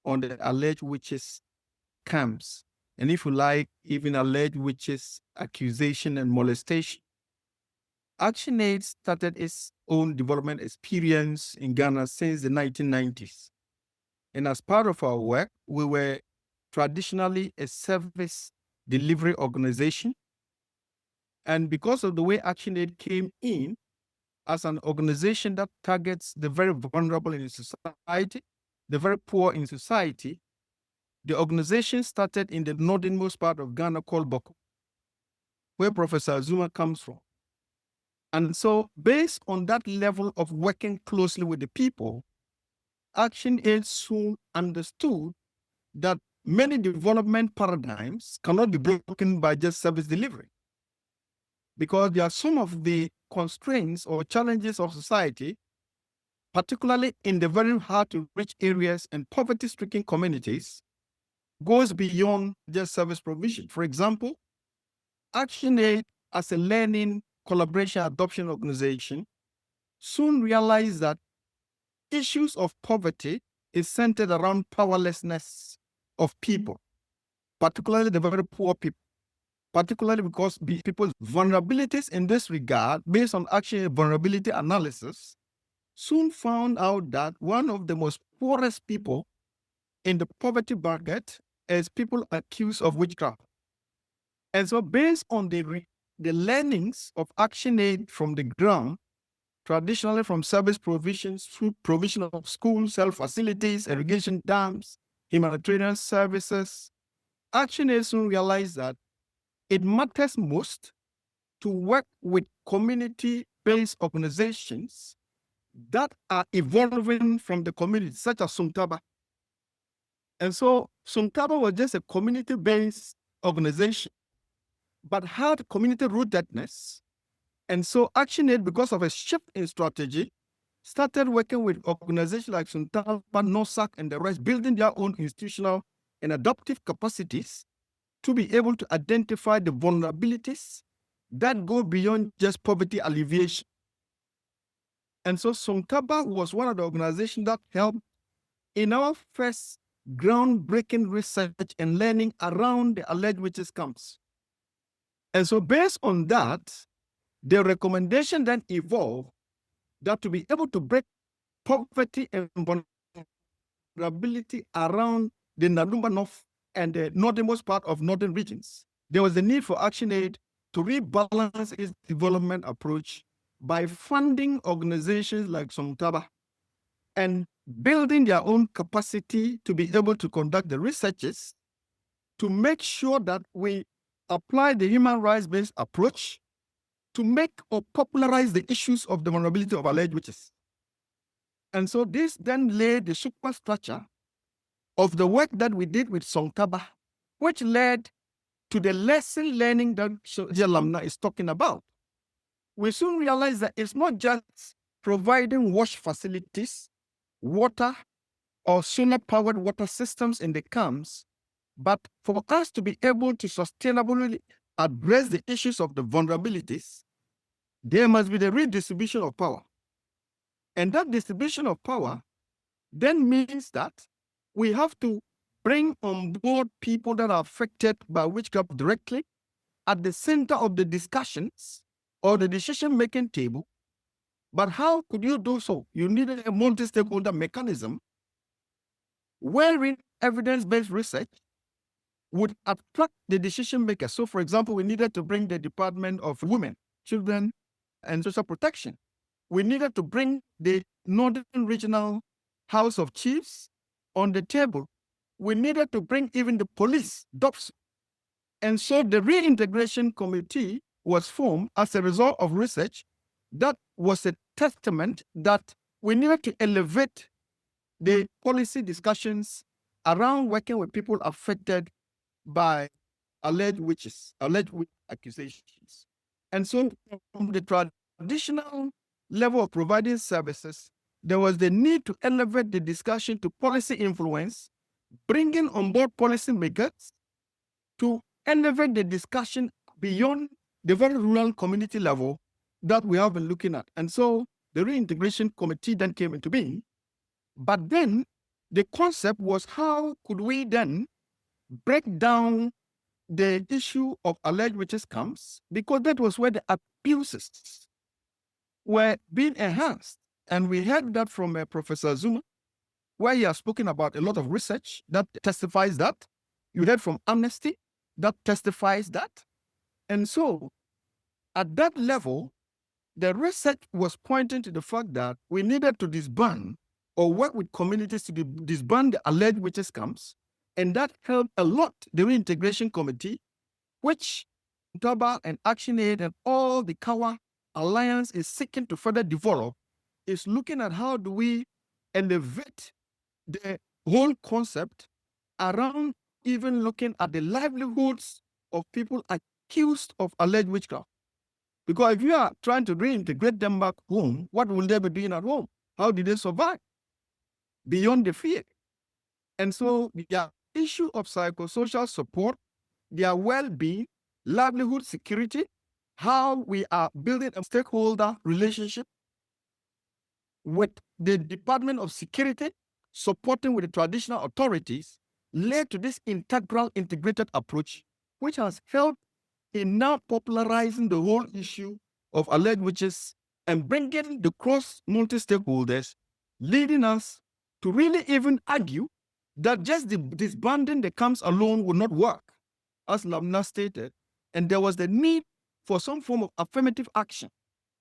on the alleged witches camps. And if you like, even alleged witches accusation and molestation. ActionAid started its own development experience in Ghana since the 1990s. And as part of our work, we were traditionally a service delivery organization. And because of the way ActionAid came in as an organization that targets the very vulnerable in society, the very poor in society, The organization started in the northernmost part of Ghana called Boko, where Professor Zuma comes from. And so, based on that level of working closely with the people, ActionAid soon understood that many development paradigms cannot be broken by just service delivery, because there are some of the constraints or challenges of society, particularly in the very hard-to-reach areas and poverty-stricken communities, goes beyond just service provision. For example, ActionAid, as a learning, collaboration, adoption organization, soon realized that issues of poverty is centered around powerlessness of people, particularly the very poor people, particularly because people's vulnerabilities in this regard, based on actual vulnerability analysis, soon found out that one of the most poorest people in the poverty bracket is people accused of witchcraft. And so based on the learnings of ActionAid from the ground, traditionally from service provisions through provision of schools, health facilities, irrigation dams, humanitarian services, ActionAid soon realized that it matters most to work with community-based organizations that are evolving from the community, such as Songtaba. And so Songtaba was just a community-based organization, but had community rootedness. And so ActionAid, because of a shift in strategy, started working with organizations like Songtaba, NOSAC, and the rest, building their own institutional and adaptive capacities to be able to identify the vulnerabilities that go beyond just poverty alleviation. And so Songtaba was one of the organizations that helped in our first groundbreaking research and learning around the alleged witches camps. And so based on that, the recommendation then evolved that to be able to break poverty and vulnerability around the Nadumba North and the northernmost part of northern regions, there was a need for ActionAid to rebalance its development approach by funding organizations like Songtaba and building their own capacity to be able to conduct the researches to make sure that we apply the human rights-based approach to make or popularize the issues of the vulnerability of alleged witches. And so this then laid the superstructure of the work that we did with Songtaba, which led to the lesson learning that Lamna is talking about. We soon realized that it's not just providing wash facilities, water, or solar-powered water systems in the camps, but for us to be able to sustainably address the issues of the vulnerabilities, there must be the redistribution of power. And that distribution of power then means that we have to bring on board people that are affected by witchcraft directly at the center of the discussions or the decision-making table. But how could you do so? You needed a multi-stakeholder mechanism wherein evidence-based research would attract the decision makers. So, for example, we needed to bring the Department of Women, Children, and Social Protection. We needed to bring the Northern Regional House of Chiefs on the table. We needed to bring even the police, DOPS. And so the reintegration committee was formed as a result of research that was a testament that we needed to elevate the policy discussions around working with people affected by alleged witches, alleged witch accusations. And so from the traditional level of providing services, there was the need to elevate the discussion to policy influence, bringing on board policymakers to elevate the discussion beyond the very rural community level that we have been looking at. And so the reintegration committee then came into being. But then the concept was, how could we then break down the issue of alleged witches camps? Because that was where the abuses were being enhanced. And we heard that from Professor Zuma, where he has spoken about a lot of research that testifies that. You heard from Amnesty that testifies that. And so at that level, the research was pointing to the fact that we needed to disband or work with communities to disband the alleged witches camps And that helped a lot the reintegration committee, which Songtaba and ActionAid and all the CAWA alliance is seeking to further develop, is looking at how do we elevate the whole concept around even looking at the livelihoods of people accused of alleged witchcraft. Because if you are trying to reintegrate them back home, what will they be doing at home? How did they survive? Beyond the fear. And so the issue of psychosocial support, their well-being, livelihood security, how we are building a stakeholder relationship with the Department of Security, supporting with the traditional authorities, led to this integral, integrated approach, which has helped in now popularizing the whole issue of alleged witches and bringing the cross multi-stakeholders, leading us to really even argue that just the disbanding that comes alone will not work, as Lamna stated, and there was the need for some form of affirmative action,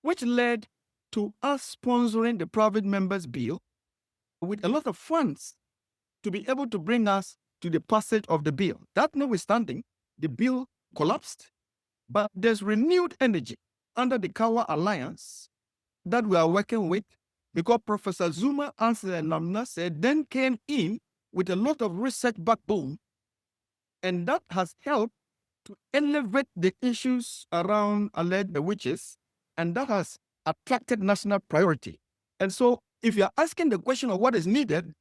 which led to us sponsoring the private members bill with a lot of funds to be able to bring us to the passage of the bill. That notwithstanding, the bill collapsed, but there's renewed energy under the CAWA Alliance that we are working with, because Professor Zuma, as Lamna said, then came in with a lot of research backbone, and that has helped to elevate the issues around alleged witches, and that has attracted national priority. And so if you're asking the question of what is needed,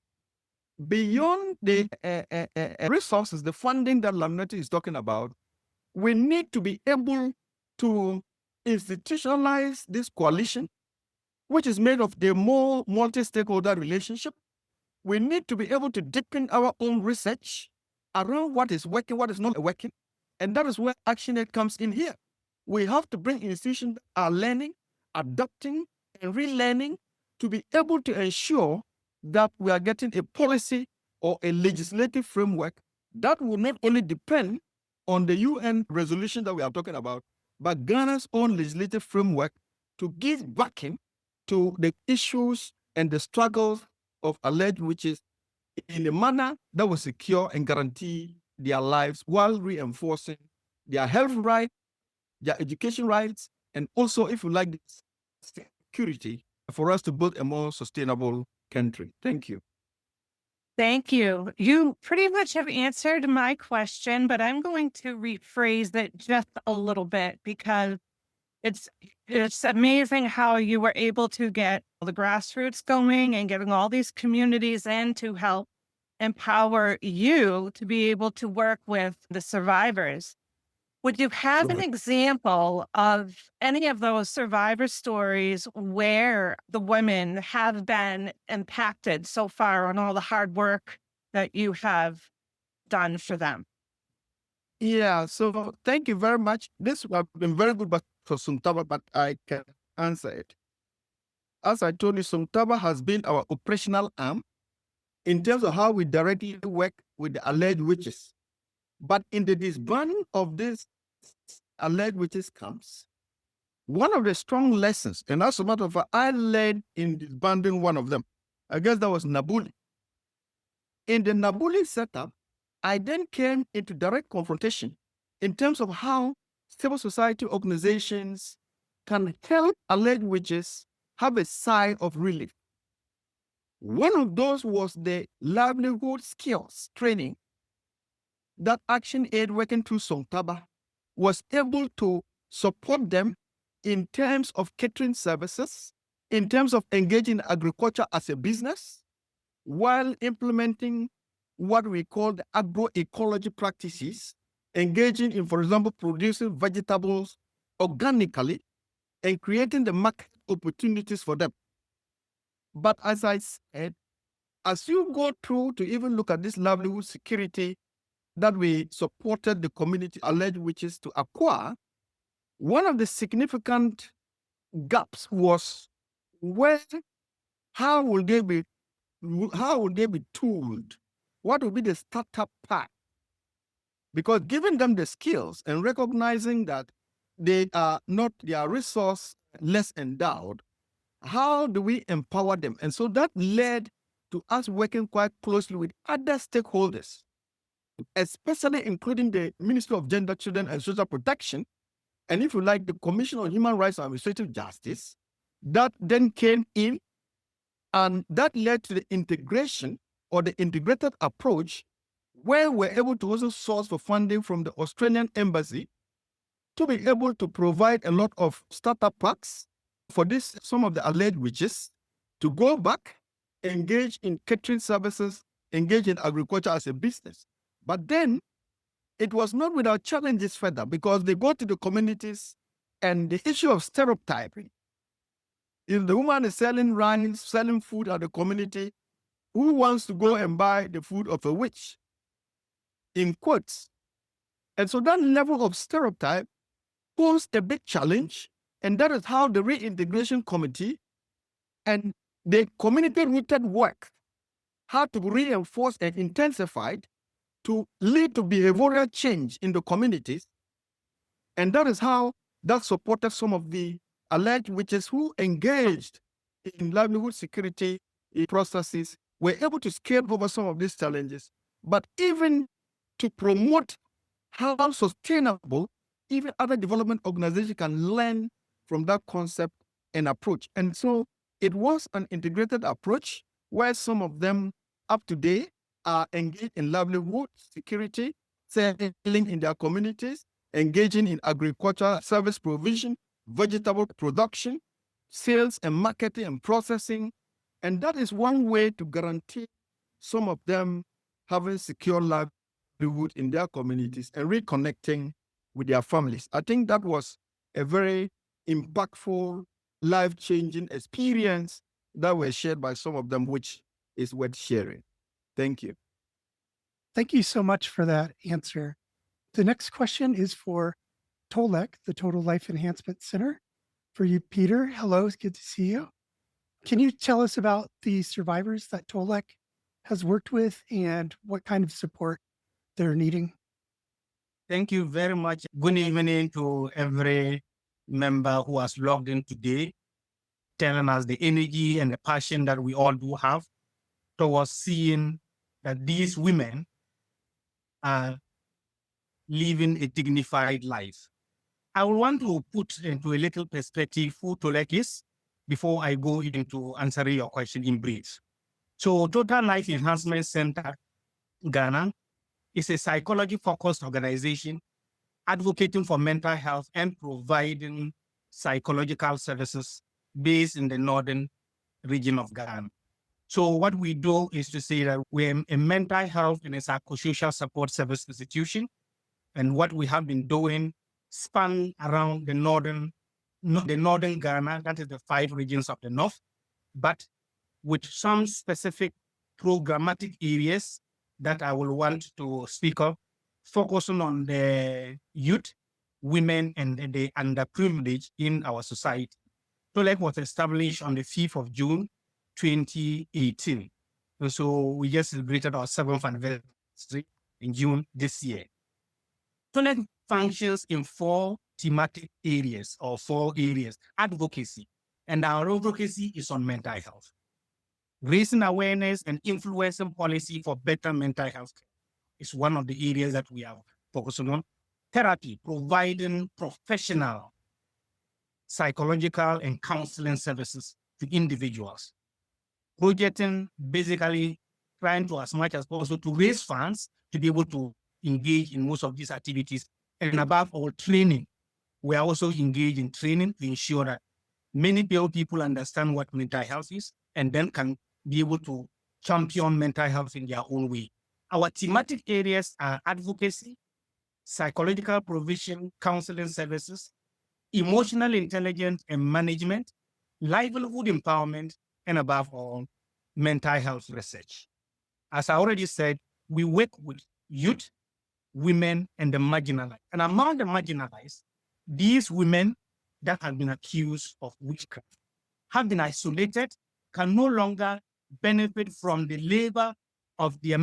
beyond the resources, the funding that Lamnati is talking about, we need to be able to institutionalize this coalition, which is made of the more multi-stakeholder relationship. We need to be able to deepen our own research around what is working, what is not working. And that is where ActionAid comes in here. We have to bring institutions that are learning, adapting, and relearning to be able to ensure that we are getting a policy or a legislative framework that will not only depend on the UN resolution that we are talking about, but Ghana's own legislative framework to give backing to the issues and the struggles of alleged witches in a manner that will secure and guarantee their lives while reinforcing their health rights, their education rights, and also, if you like, security for us to build a more sustainable country. Thank you. Thank you. You pretty much have answered my question, but I'm going to rephrase it just a little bit, because it's amazing how you were able to get the grassroots going and getting all these communities in to help empower you to be able to work with the survivors. Would you have an example of any of those survivor stories where the women have been impacted so far on all the hard work that you have done for them? Yeah, so thank you very much. This would have been very good for Songtaba, but I can answer it. As I told you, Songtaba has been our operational arm in terms of how we directly work with the alleged witches. But in the disbanding of these alleged witches camps, one of the strong lessons, and as a matter of fact, I led in disbanding one of them. I guess that was Nabuli. In the Nabuli setup, I then came into direct confrontation in terms of how civil society organizations can help alleged witches have a sigh of relief. One of those was the livelihood skills training that ActionAid, working through Songtaba, was able to support them in terms of catering services, in terms of engaging agriculture as a business, while implementing what we call the agroecology practices, engaging in, for example, producing vegetables organically and creating the market opportunities for them. But as I said, as you go through to even look at this livelihood security that we supported the community alleged witches to acquire, one of the significant gaps was how will they be tooled? What will be the startup part? Because giving them the skills and recognizing that they are resource less endowed, how do we empower them? And so that led to us working quite closely with other stakeholders especially including the Ministry of Gender, Children and Social Protection, and if you like, the Commission on Human Rights and Administrative Justice, that then came in, and that led to the integration or the integrated approach, where we're able to also source for funding from the Australian Embassy to be able to provide a lot of startup packs for this, some of the alleged witches, to go back, engage in catering services, engage in agriculture as a business. But then it was not without challenges further, because they go to the communities and the issue of stereotyping. If the woman is selling rice, selling food at the community, who wants to go and buy the food of a witch? In quotes. And so that level of stereotype posed a big challenge, and that is how the Reintegration Committee and the community-rooted work had to be reinforced and intensified to lead to behavioral change in the communities. And that is how that supported some of the alleged witches who engaged in livelihood security processes, were able to scale over some of these challenges, but even to promote how sustainable even other development organizations can learn from that concept and approach. And so it was an integrated approach where some of them up to date are engaged in livelihood security, selling in their communities, engaging in agricultural service provision, vegetable production, sales and marketing and processing. And that is one way to guarantee some of them having secure livelihood in their communities and reconnecting with their families. I think that was a very impactful, life-changing experience that was shared by some of them, which is worth sharing. Thank you. Thank you so much for that answer. The next question is for TOLEC, the Total Life Enhancement Center. For you, Peter, hello, it's good to see you. Can you tell us about the survivors that TOLEC has worked with and what kind of support they're needing? Thank you very much. Good evening to every member who has logged in today, telling us the energy and the passion that we all do have towards seeing that these women are living a dignified life. I will want to put into a little perspective who TOLEC is before I go into answering your question in brief. So Total Life Enhancement Center Ghana is a psychology-focused organization advocating for mental health and providing psychological services based in the northern region of Ghana. So what we do is to say that we're a mental health and a psychosocial support service institution. And what we have been doing span around the northern Ghana, that is the 5 regions of the north, but with some specific programmatic areas that I will want to speak of, focusing on the youth, women, and the underprivileged in our society. TOLEC was established on the 5th of June, 2018. And so we just celebrated our 7th anniversary in June this year. TOLEC functions in 4 thematic areas or 4 areas. Advocacy, and our advocacy is on mental health. Raising awareness and influencing policy for better mental health care is one of the areas that we are focusing on. Therapy, providing professional psychological and counseling services to individuals. Projecting, basically trying to, as much as possible, to raise funds to be able to engage in most of these activities. And above all, training. We are also engaged in training to ensure that many people understand what mental health is and then can be able to champion mental health in their own way. Our thematic areas are advocacy, psychological provision, counseling services, emotional intelligence and management, livelihood empowerment, and above all, mental health research. As I already said, we work with youth, women, and the marginalized. And among the marginalized, these women that have been accused of witchcraft have been isolated, can no longer benefit from the labor of the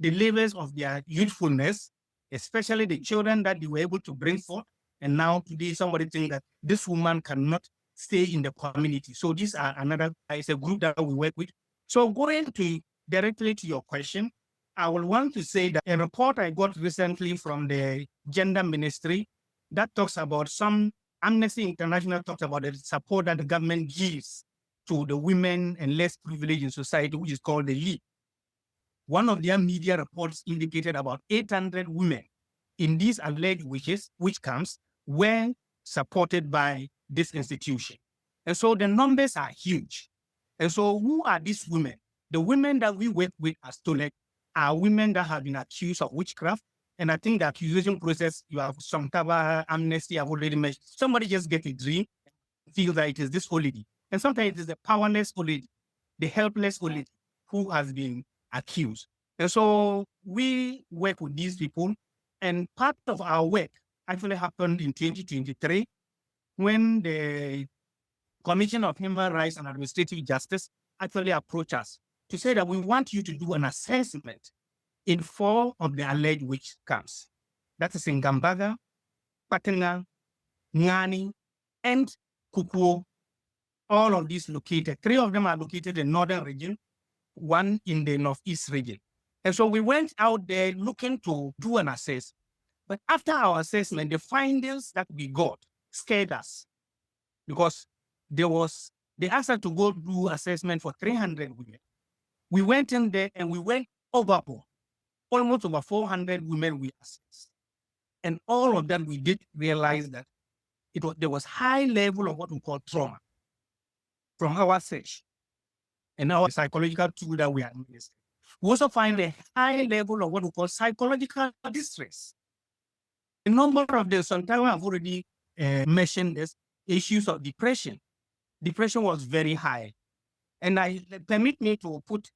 labors of their youthfulness, especially the children that they were able to bring forth. And now today, somebody thinks that this woman cannot stay in the community. So these are it's a group that we work with. So going directly to your question, I will want to say that a report I got recently from the Gender Ministry that talks about some Amnesty International talks about the support that the government gives to the women and less privileged in society, which is called the LEAP. One of their media reports indicated about 800 women in these alleged witch camps were supported by this institution. And so the numbers are huge. And so who are these women? The women that we work with as TOLEC are women that have been accused of witchcraft. And I think the accusation process, you have Songtaba, Amnesty, I've already mentioned. Somebody just get a dream, feel that it is this old lady. And sometimes it is the powerless old lady, the helpless old lady who has been accused. And so we work with these people. And part of our work actually happened in 2023 when the Commission of Human Rights and Administrative Justice actually approached us to say that we want you to do an assessment in 4 of the alleged witch camps. That is in Gambaga, Patenga, Ngani, and Kukuo. All of these located, 3 of them are located in the northern region, 1 in the northeast region. And so we went out there looking to do an assessment. But after our assessment, the findings that we got scared us because they asked us to go do assessment for 300 women. We went in there and we went overboard. Almost over 400 women we assessed. And all of that we did realize that there was high level of what we call trauma from our search and our psychological tool that we administer. We also find a high level of what we call psychological distress. A number of the Songtaba have already mentioned this issues of depression. Depression was very high. And permit me to put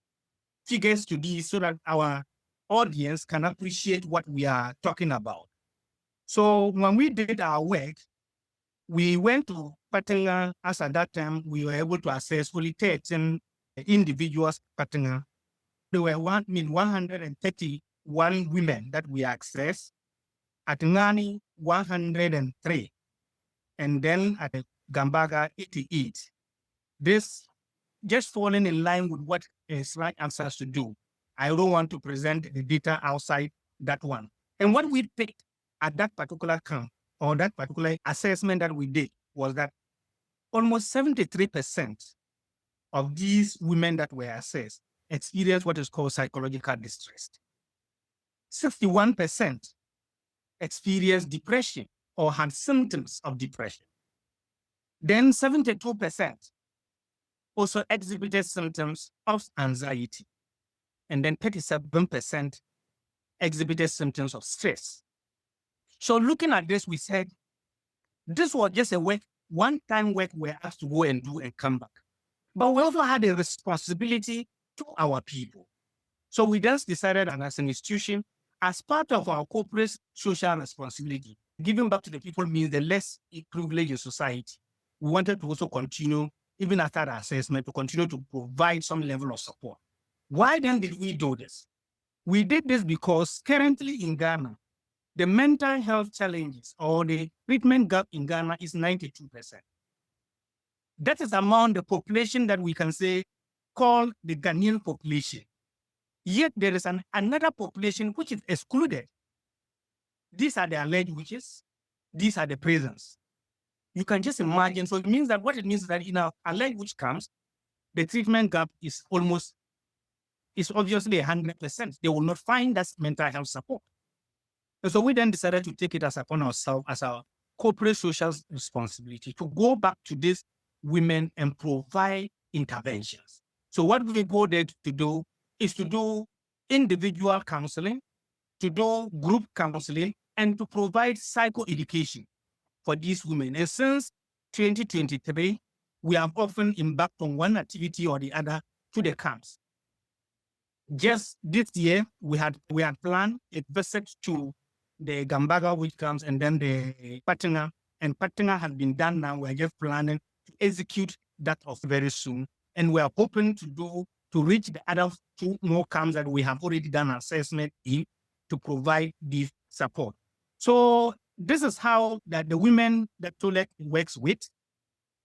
figures to these so that our audience can appreciate what we are talking about. So when we did our work, we went to Patenga, as at that time, we were able to assess only 13 individuals Patenga. There were 131 women that we accessed. At Ngani, 103. And then at Gambaga, 88. This just falling in line with what is right answers to do. I don't want to present the data outside that one. And what we picked at that particular camp or that particular assessment that we did was that almost 73% of these women that were assessed experienced what is called psychological distress. 61% experienced depression or had symptoms of depression. Then 72% also exhibited symptoms of anxiety. And then 37% exhibited symptoms of stress. So looking at this, we said, this was just a one-time work we're asked to go and do and come back. But we also had a responsibility to our people. So we just decided as an institution, as part of our corporate social responsibility, giving back to the people means the less privileged in society. We wanted to also continue, even after the assessment, to continue to provide some level of support. Why then did we do this? We did this because currently in Ghana, the mental health challenges or the treatment gap in Ghana is 92%. That is among the population that we can say called the Ghanaian population. Yet there is another population which is excluded. These are the alleged witches. These are the prisons. You can just imagine. So it means that what it means is that in our alleged witch camps, the treatment gap is obviously 100%. They will not find that mental health support. And so we then decided to take it upon ourselves as our corporate social responsibility to go back to these women and provide interventions. So what we go there to do is to do individual counseling, to do group counseling, and to provide psychoeducation for these women. And since 2023, we have often embarked on one activity or the other to the camps. Just this year, we had planned a visit to the Gambaga witch camps and then the Patenga. And Patenga has been done now. We're just planning to execute that very soon. And we are hoping to reach the other 2 more camps that we have already done assessment in to provide this support. So this is how that the women that TOLEC works with,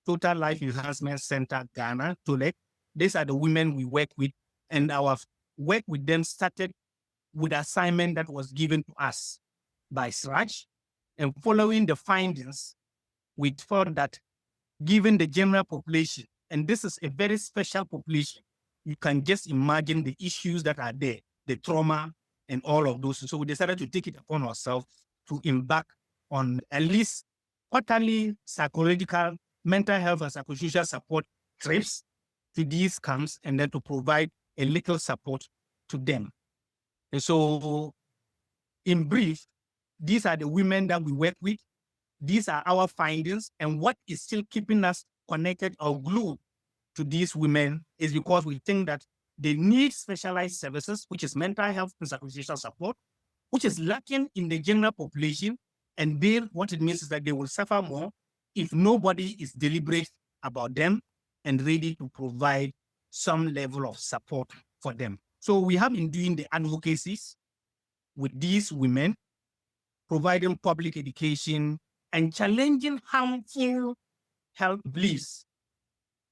Total Life Enhancement Center Ghana, TOLEC, these are the women we work with, and our work with them started with the assignment that was given to us by SRAJ. And following the findings, we thought that given the general population, and this is a very special population, you can just imagine the issues that are there, the trauma and all of those. So we decided to take it upon ourselves to embark on at least quarterly psychological, mental health and psychosocial support trips to these camps, and then to provide a little support to them. And so, in brief, these are the women that we work with. These are our findings, and what is still keeping us connected or glued to these women is because we think that they need specialized services, which is mental health and psychosocial support, which is lacking in the general population. And what it means is that they will suffer more if nobody is deliberate about them and ready to provide some level of support for them. So we have been doing the advocacies with these women, providing public education and challenging harmful health beliefs.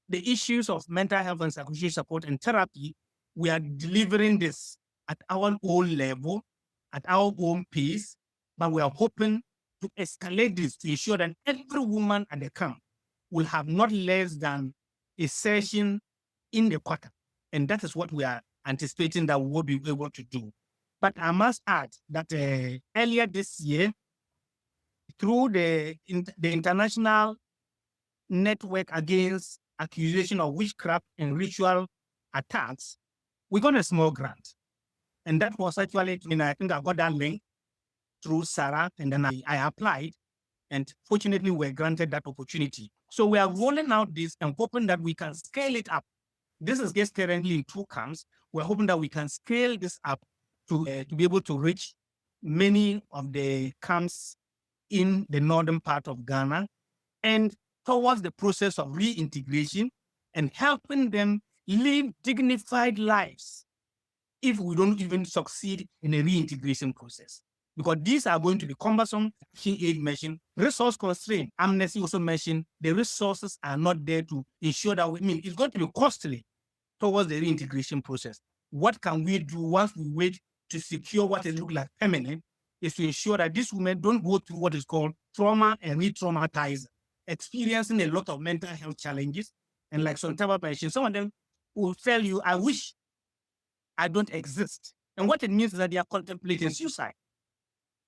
The issues of mental health and psychosocial support and therapy, we are delivering this at our own level, at our own pace, but we are hoping to escalate this to ensure that every woman at the camp will have not less than a session in the quarter. And that is what we are anticipating that we will be able to do. But I must add that earlier this year, through the International Network Against Accusation of Witchcraft and Ritual Attacks, we got a small grant. And that was actually, I think I got that link through Sarah, and then I applied, and fortunately we were granted that opportunity. So we are rolling out this and hoping that we can scale it up. This is just currently in 2 camps. We're hoping that we can scale this up to be able to reach many of the camps in the northern part of Ghana, and towards the process of reintegration and helping them live dignified lives if we don't even succeed in a reintegration process. Because these are going to be cumbersome. ActionAid mentioned resource constraint. Amnesty also mentioned the resources are not there to ensure that it's going to be costly towards the reintegration process. What can we do once we wait to secure what it looks like permanent is to ensure that these women don't go through what is called trauma and re-traumatize, experiencing a lot of mental health challenges. And like Songtaba mentioned, some of them will tell you, I wish I don't exist. And what it means is that they are contemplating suicide.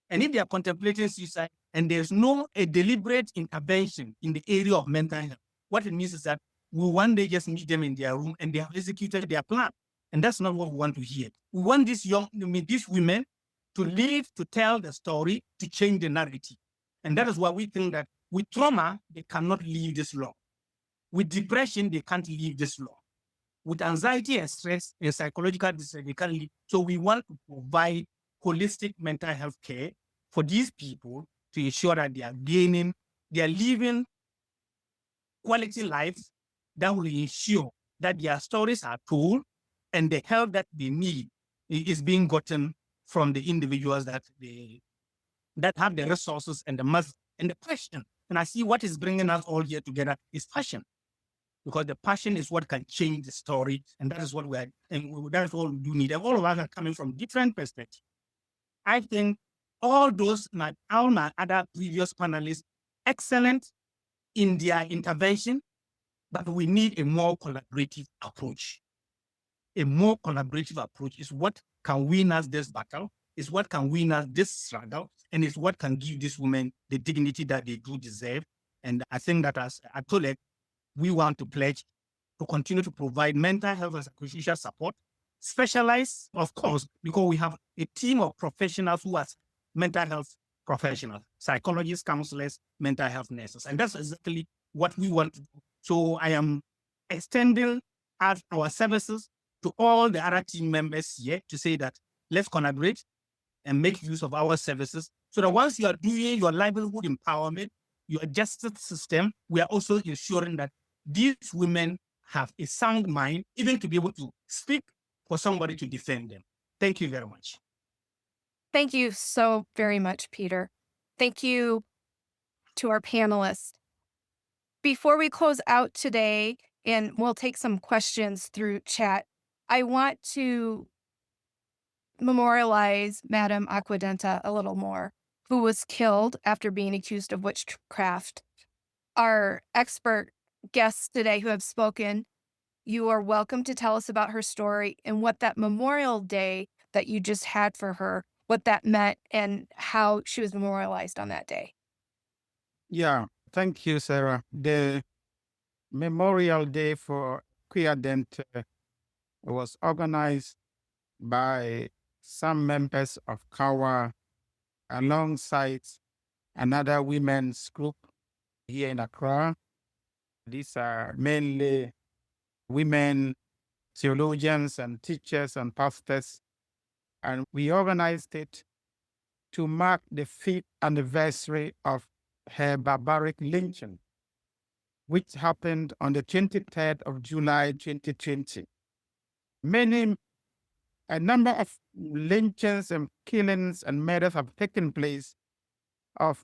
And if they are contemplating suicide and there's no deliberate intervention in the area of mental health, what it means is that we one day just meet them in their room and they have executed their plan. And that's not what we want to hear. We want these women to live, to tell the story, to change the narrative. And that is why we think that with trauma, they cannot live this long. With depression, they can't live this long. With anxiety and stress and psychological distress, they can't live. So we want to provide holistic mental health care for these people to ensure that they are living quality lives that will ensure that their stories are told and the help that they need is being gotten from the individuals that have the resources and the passion. And I see what is bringing us all here together is passion, because the passion is what can change the story, and that is what that's what we do need. And all of us are coming from different perspectives. I think all my other previous panelists, excellent in their intervention, but we need a more collaborative approach. A more collaborative approach is what can win us this battle, is what can win us this struggle, and is what can give these women the dignity that they do deserve. And I think that as at TOLEC, we want to pledge to continue to provide mental health and psychosocial support, specialized, of course, because we have a team of professionals who are mental health professionals, psychologists, counselors, mental health nurses. And that's exactly what we want to do. So I am extending our services to all the other team members here to say that let's collaborate and make use of our services so that once you are doing your livelihood empowerment, your justice system, we are also ensuring that these women have a sound mind, even to be able to speak for somebody to defend them. Thank you very much. Thank you so very much, Peter. Thank you to our panelists. Before we close out today, and we'll take some questions through chat, I want to memorialize Madam Aquidenta a little more, who was killed after being accused of witchcraft. Our expert guests today who have spoken, you are welcome to tell us about her story and what that Memorial Day that you just had for her, what that meant and how she was memorialized on that day. Yeah, thank you, Sarah. The Memorial Day for Aquidenta was organized by some members of CAWA alongside another women's group here in Accra. These are mainly women theologians and teachers and pastors. And we organized it to mark the 5th anniversary of her barbaric lynching, which happened on the 23rd of July, 2020. A number of lynchings and killings and murders have taken place of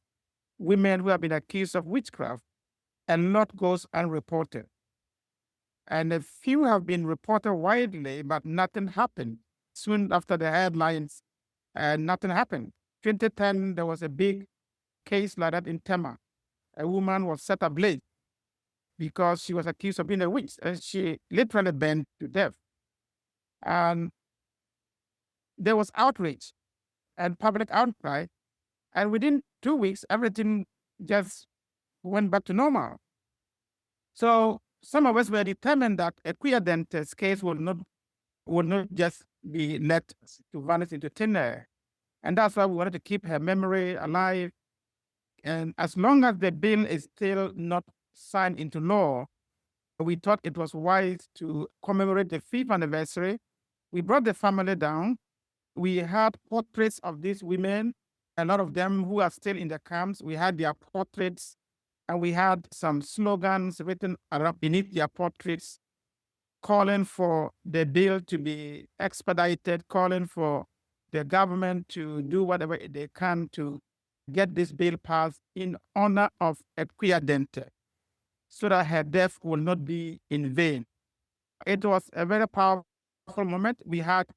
women who have been accused of witchcraft, and a lot goes unreported. And a few have been reported widely, but nothing happened. Soon after the headlines, nothing happened. 2010, there was a big case like that in Tema. A woman was set ablaze because she was accused of being a witch, and she literally burned to death. And there was outrage and public outcry, and within 2 weeks, everything just went back to normal. So some of us were determined that Aquidenta's case would not just be let to vanish into thin air. And that's why we wanted to keep her memory alive. And as long as the bill is still not signed into law, we thought it was wise to commemorate the 5th anniversary. We brought the family down. We had portraits of these women, a lot of them who are still in the camps. We had their portraits, and we had some slogans written beneath their portraits, calling for the bill to be expedited, calling for the government to do whatever they can to get this bill passed in honor of Aquidenta, so that her death will not be in vain. It was a very powerful moment. We had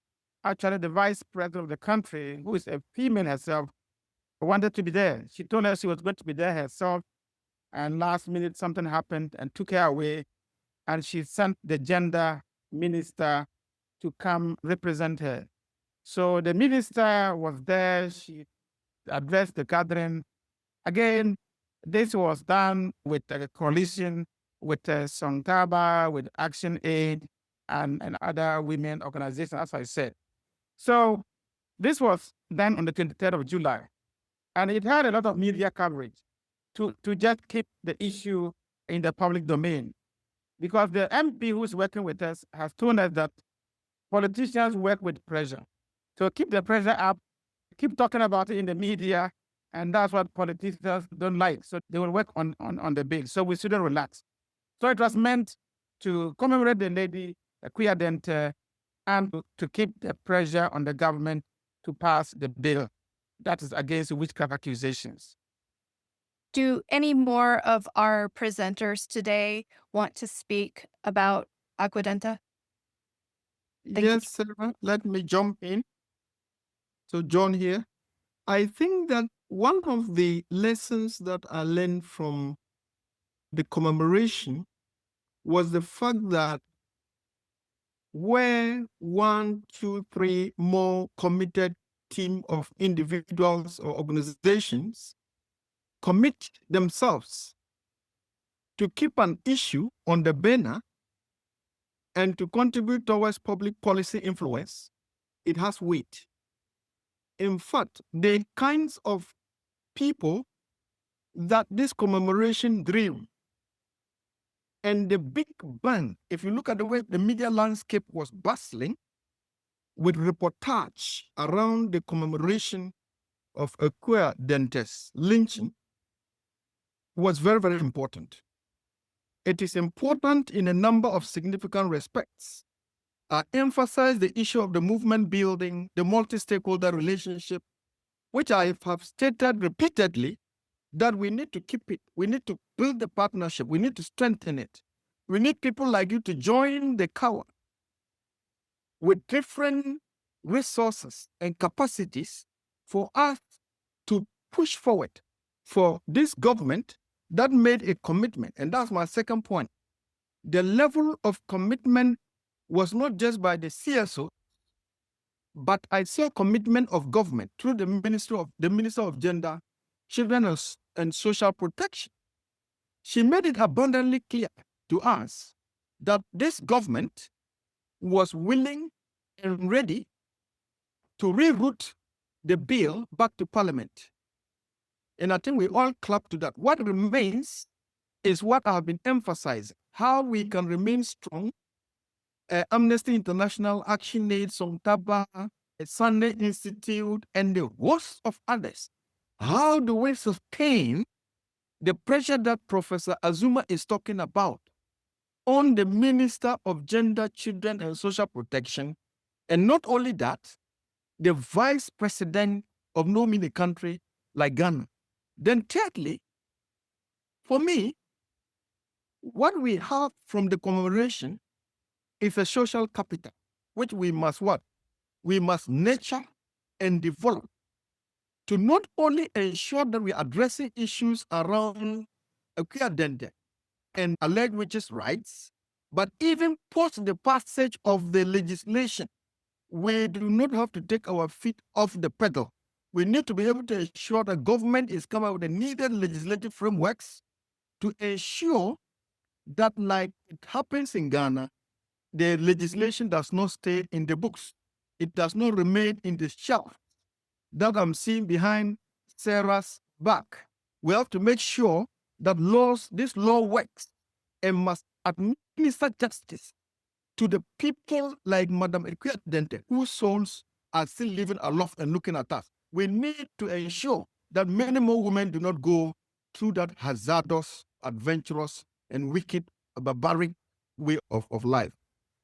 actually the vice president of the country, who is a female herself, wanted to be there. She told us she was going to be there herself, and last minute something happened and took her away, and she sent the gender minister to come represent her. So the minister was there. She addressed the gathering. Again, this was done with a coalition with Songtaba, with ActionAid, and other women organizations, as I said. So this was done on the 23rd of July. And it had a lot of media coverage to just keep the issue in the public domain. Because the MP who's working with us has told us that politicians work with pressure. So keep the pressure up, keep talking about it in the media, and that's what politicians don't like. So they will work on the bill. So we shouldn't relax. So it was meant to commemorate the lady, Aquidenta, and to keep the pressure on the government to pass the bill that is against witchcraft accusations. Do any more of our presenters today want to speak about Aquidenta? Yes, Sarah, let me jump in. So John here. I think that one of the lessons that I learned from the commemoration was the fact that where 1, 2, 3 more committed team of individuals or organizations commit themselves to keep an issue on the banner and to contribute towards public policy influence, it has weight. In fact, the kinds of people that this commemoration drew and the big bang, if you look at the way the media landscape was bustling with reportage around the commemoration of Aquidenta's lynching, was very, very important. It is important in a number of significant respects. I emphasize the issue of the movement building, the multi-stakeholder relationship, which I have stated repeatedly that we need to keep it. We need to build the partnership. We need to strengthen it. We need people like you to join the CAWA with different resources and capacities for us to push forward for this government that made a commitment. And that's my second point. The level of commitment was not just by the CSO, but I saw commitment of government through the Minister of Gender, Children and Social Protection. She made it abundantly clear to us that this government was willing and ready to reroute the bill back to Parliament. And I think we all clap to that. What remains is what I've been emphasizing, how we can remain strong. Amnesty International, ActionAid, Songtaba, Sanneh Institute, and the host of others. How do we sustain the pressure that Professor Azuma is talking about on the Minister of Gender, Children and Social Protection? And not only that, the Vice President of no mini country like Ghana. Then thirdly, for me, what we have from the commemoration is a social capital, which we must what? We must nurture and develop to not only ensure that we are addressing issues around identity and alleged witches' rights, but even post the passage of the legislation, we do not have to take our feet off the pedal. We need to be able to ensure that government is coming up with the needed legislative frameworks to ensure that, like it happens in Ghana, the legislation does not stay in the books. It does not remain in the shelf that I'm seeing behind Sarah's back. We have to make sure that this law works and must administer justice to the people like Madam Equiadente, whose souls are still living aloft and looking at us. We need to ensure that many more women do not go through that hazardous, adventurous, and wicked, barbaric way of life.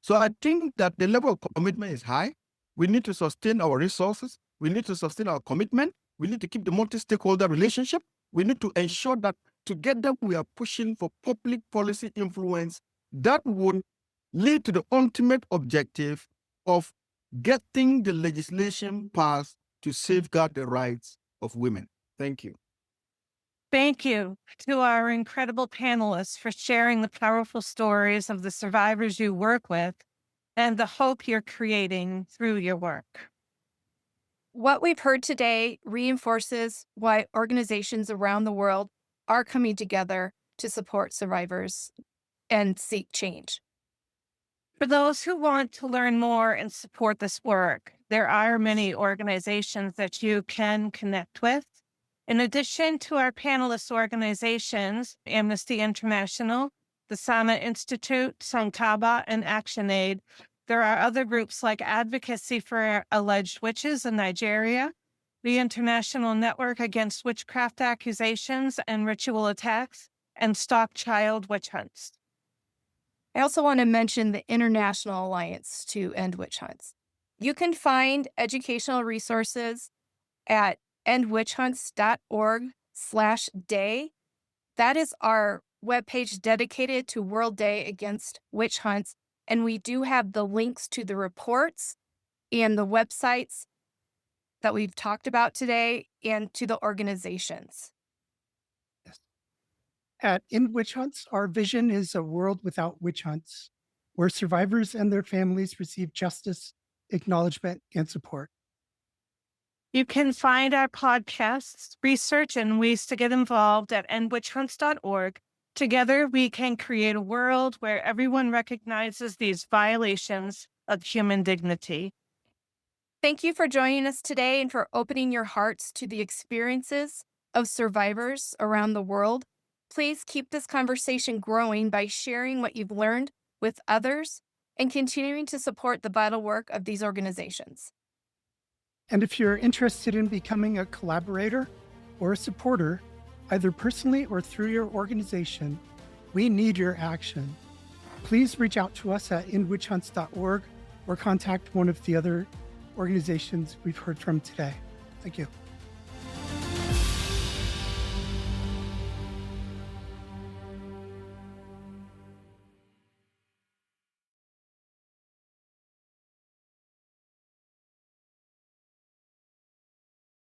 So I think that the level of commitment is high. We need to sustain our resources. We need to sustain our commitment. We need to keep the multi-stakeholder relationship. We need to ensure that together we are pushing for public policy influence that would lead to the ultimate objective of getting the legislation passed to safeguard the rights of women. Thank you. Thank you to our incredible panelists for sharing the powerful stories of the survivors you work with and the hope you're creating through your work. What we've heard today reinforces why organizations around the world are coming together to support survivors and seek change. For those who want to learn more and support this work, there are many organizations that you can connect with. In addition to our panelist organizations, Amnesty International, the Sanneh Institute, Songtaba, and ActionAid, there are other groups like Advocacy for Alleged Witches in Nigeria, the International Network Against Witchcraft Accusations and Ritual Attacks, and Stop Child Witch Hunts. I also want to mention the International Alliance to End Witch Hunts. You can find educational resources at endwitchhunts.org/day. That is our webpage dedicated to World Day Against Witch Hunts. And we do have the links to the reports and the websites that we've talked about today and to the organizations. At End Witch Hunts, our vision is a world without witch hunts, where survivors and their families receive justice, acknowledgement, and support. You can find our podcasts, research, and ways to get involved at endwitchhunts.org. Together, we can create a world where everyone recognizes these violations of human dignity. Thank you for joining us today and for opening your hearts to the experiences of survivors around the world. Please keep this conversation growing by sharing what you've learned with others and continuing to support the vital work of these organizations. And if you're interested in becoming a collaborator or a supporter, either personally or through your organization, we need your action. Please reach out to us at endwitchhunts.org or contact one of the other organizations we've heard from today. Thank you.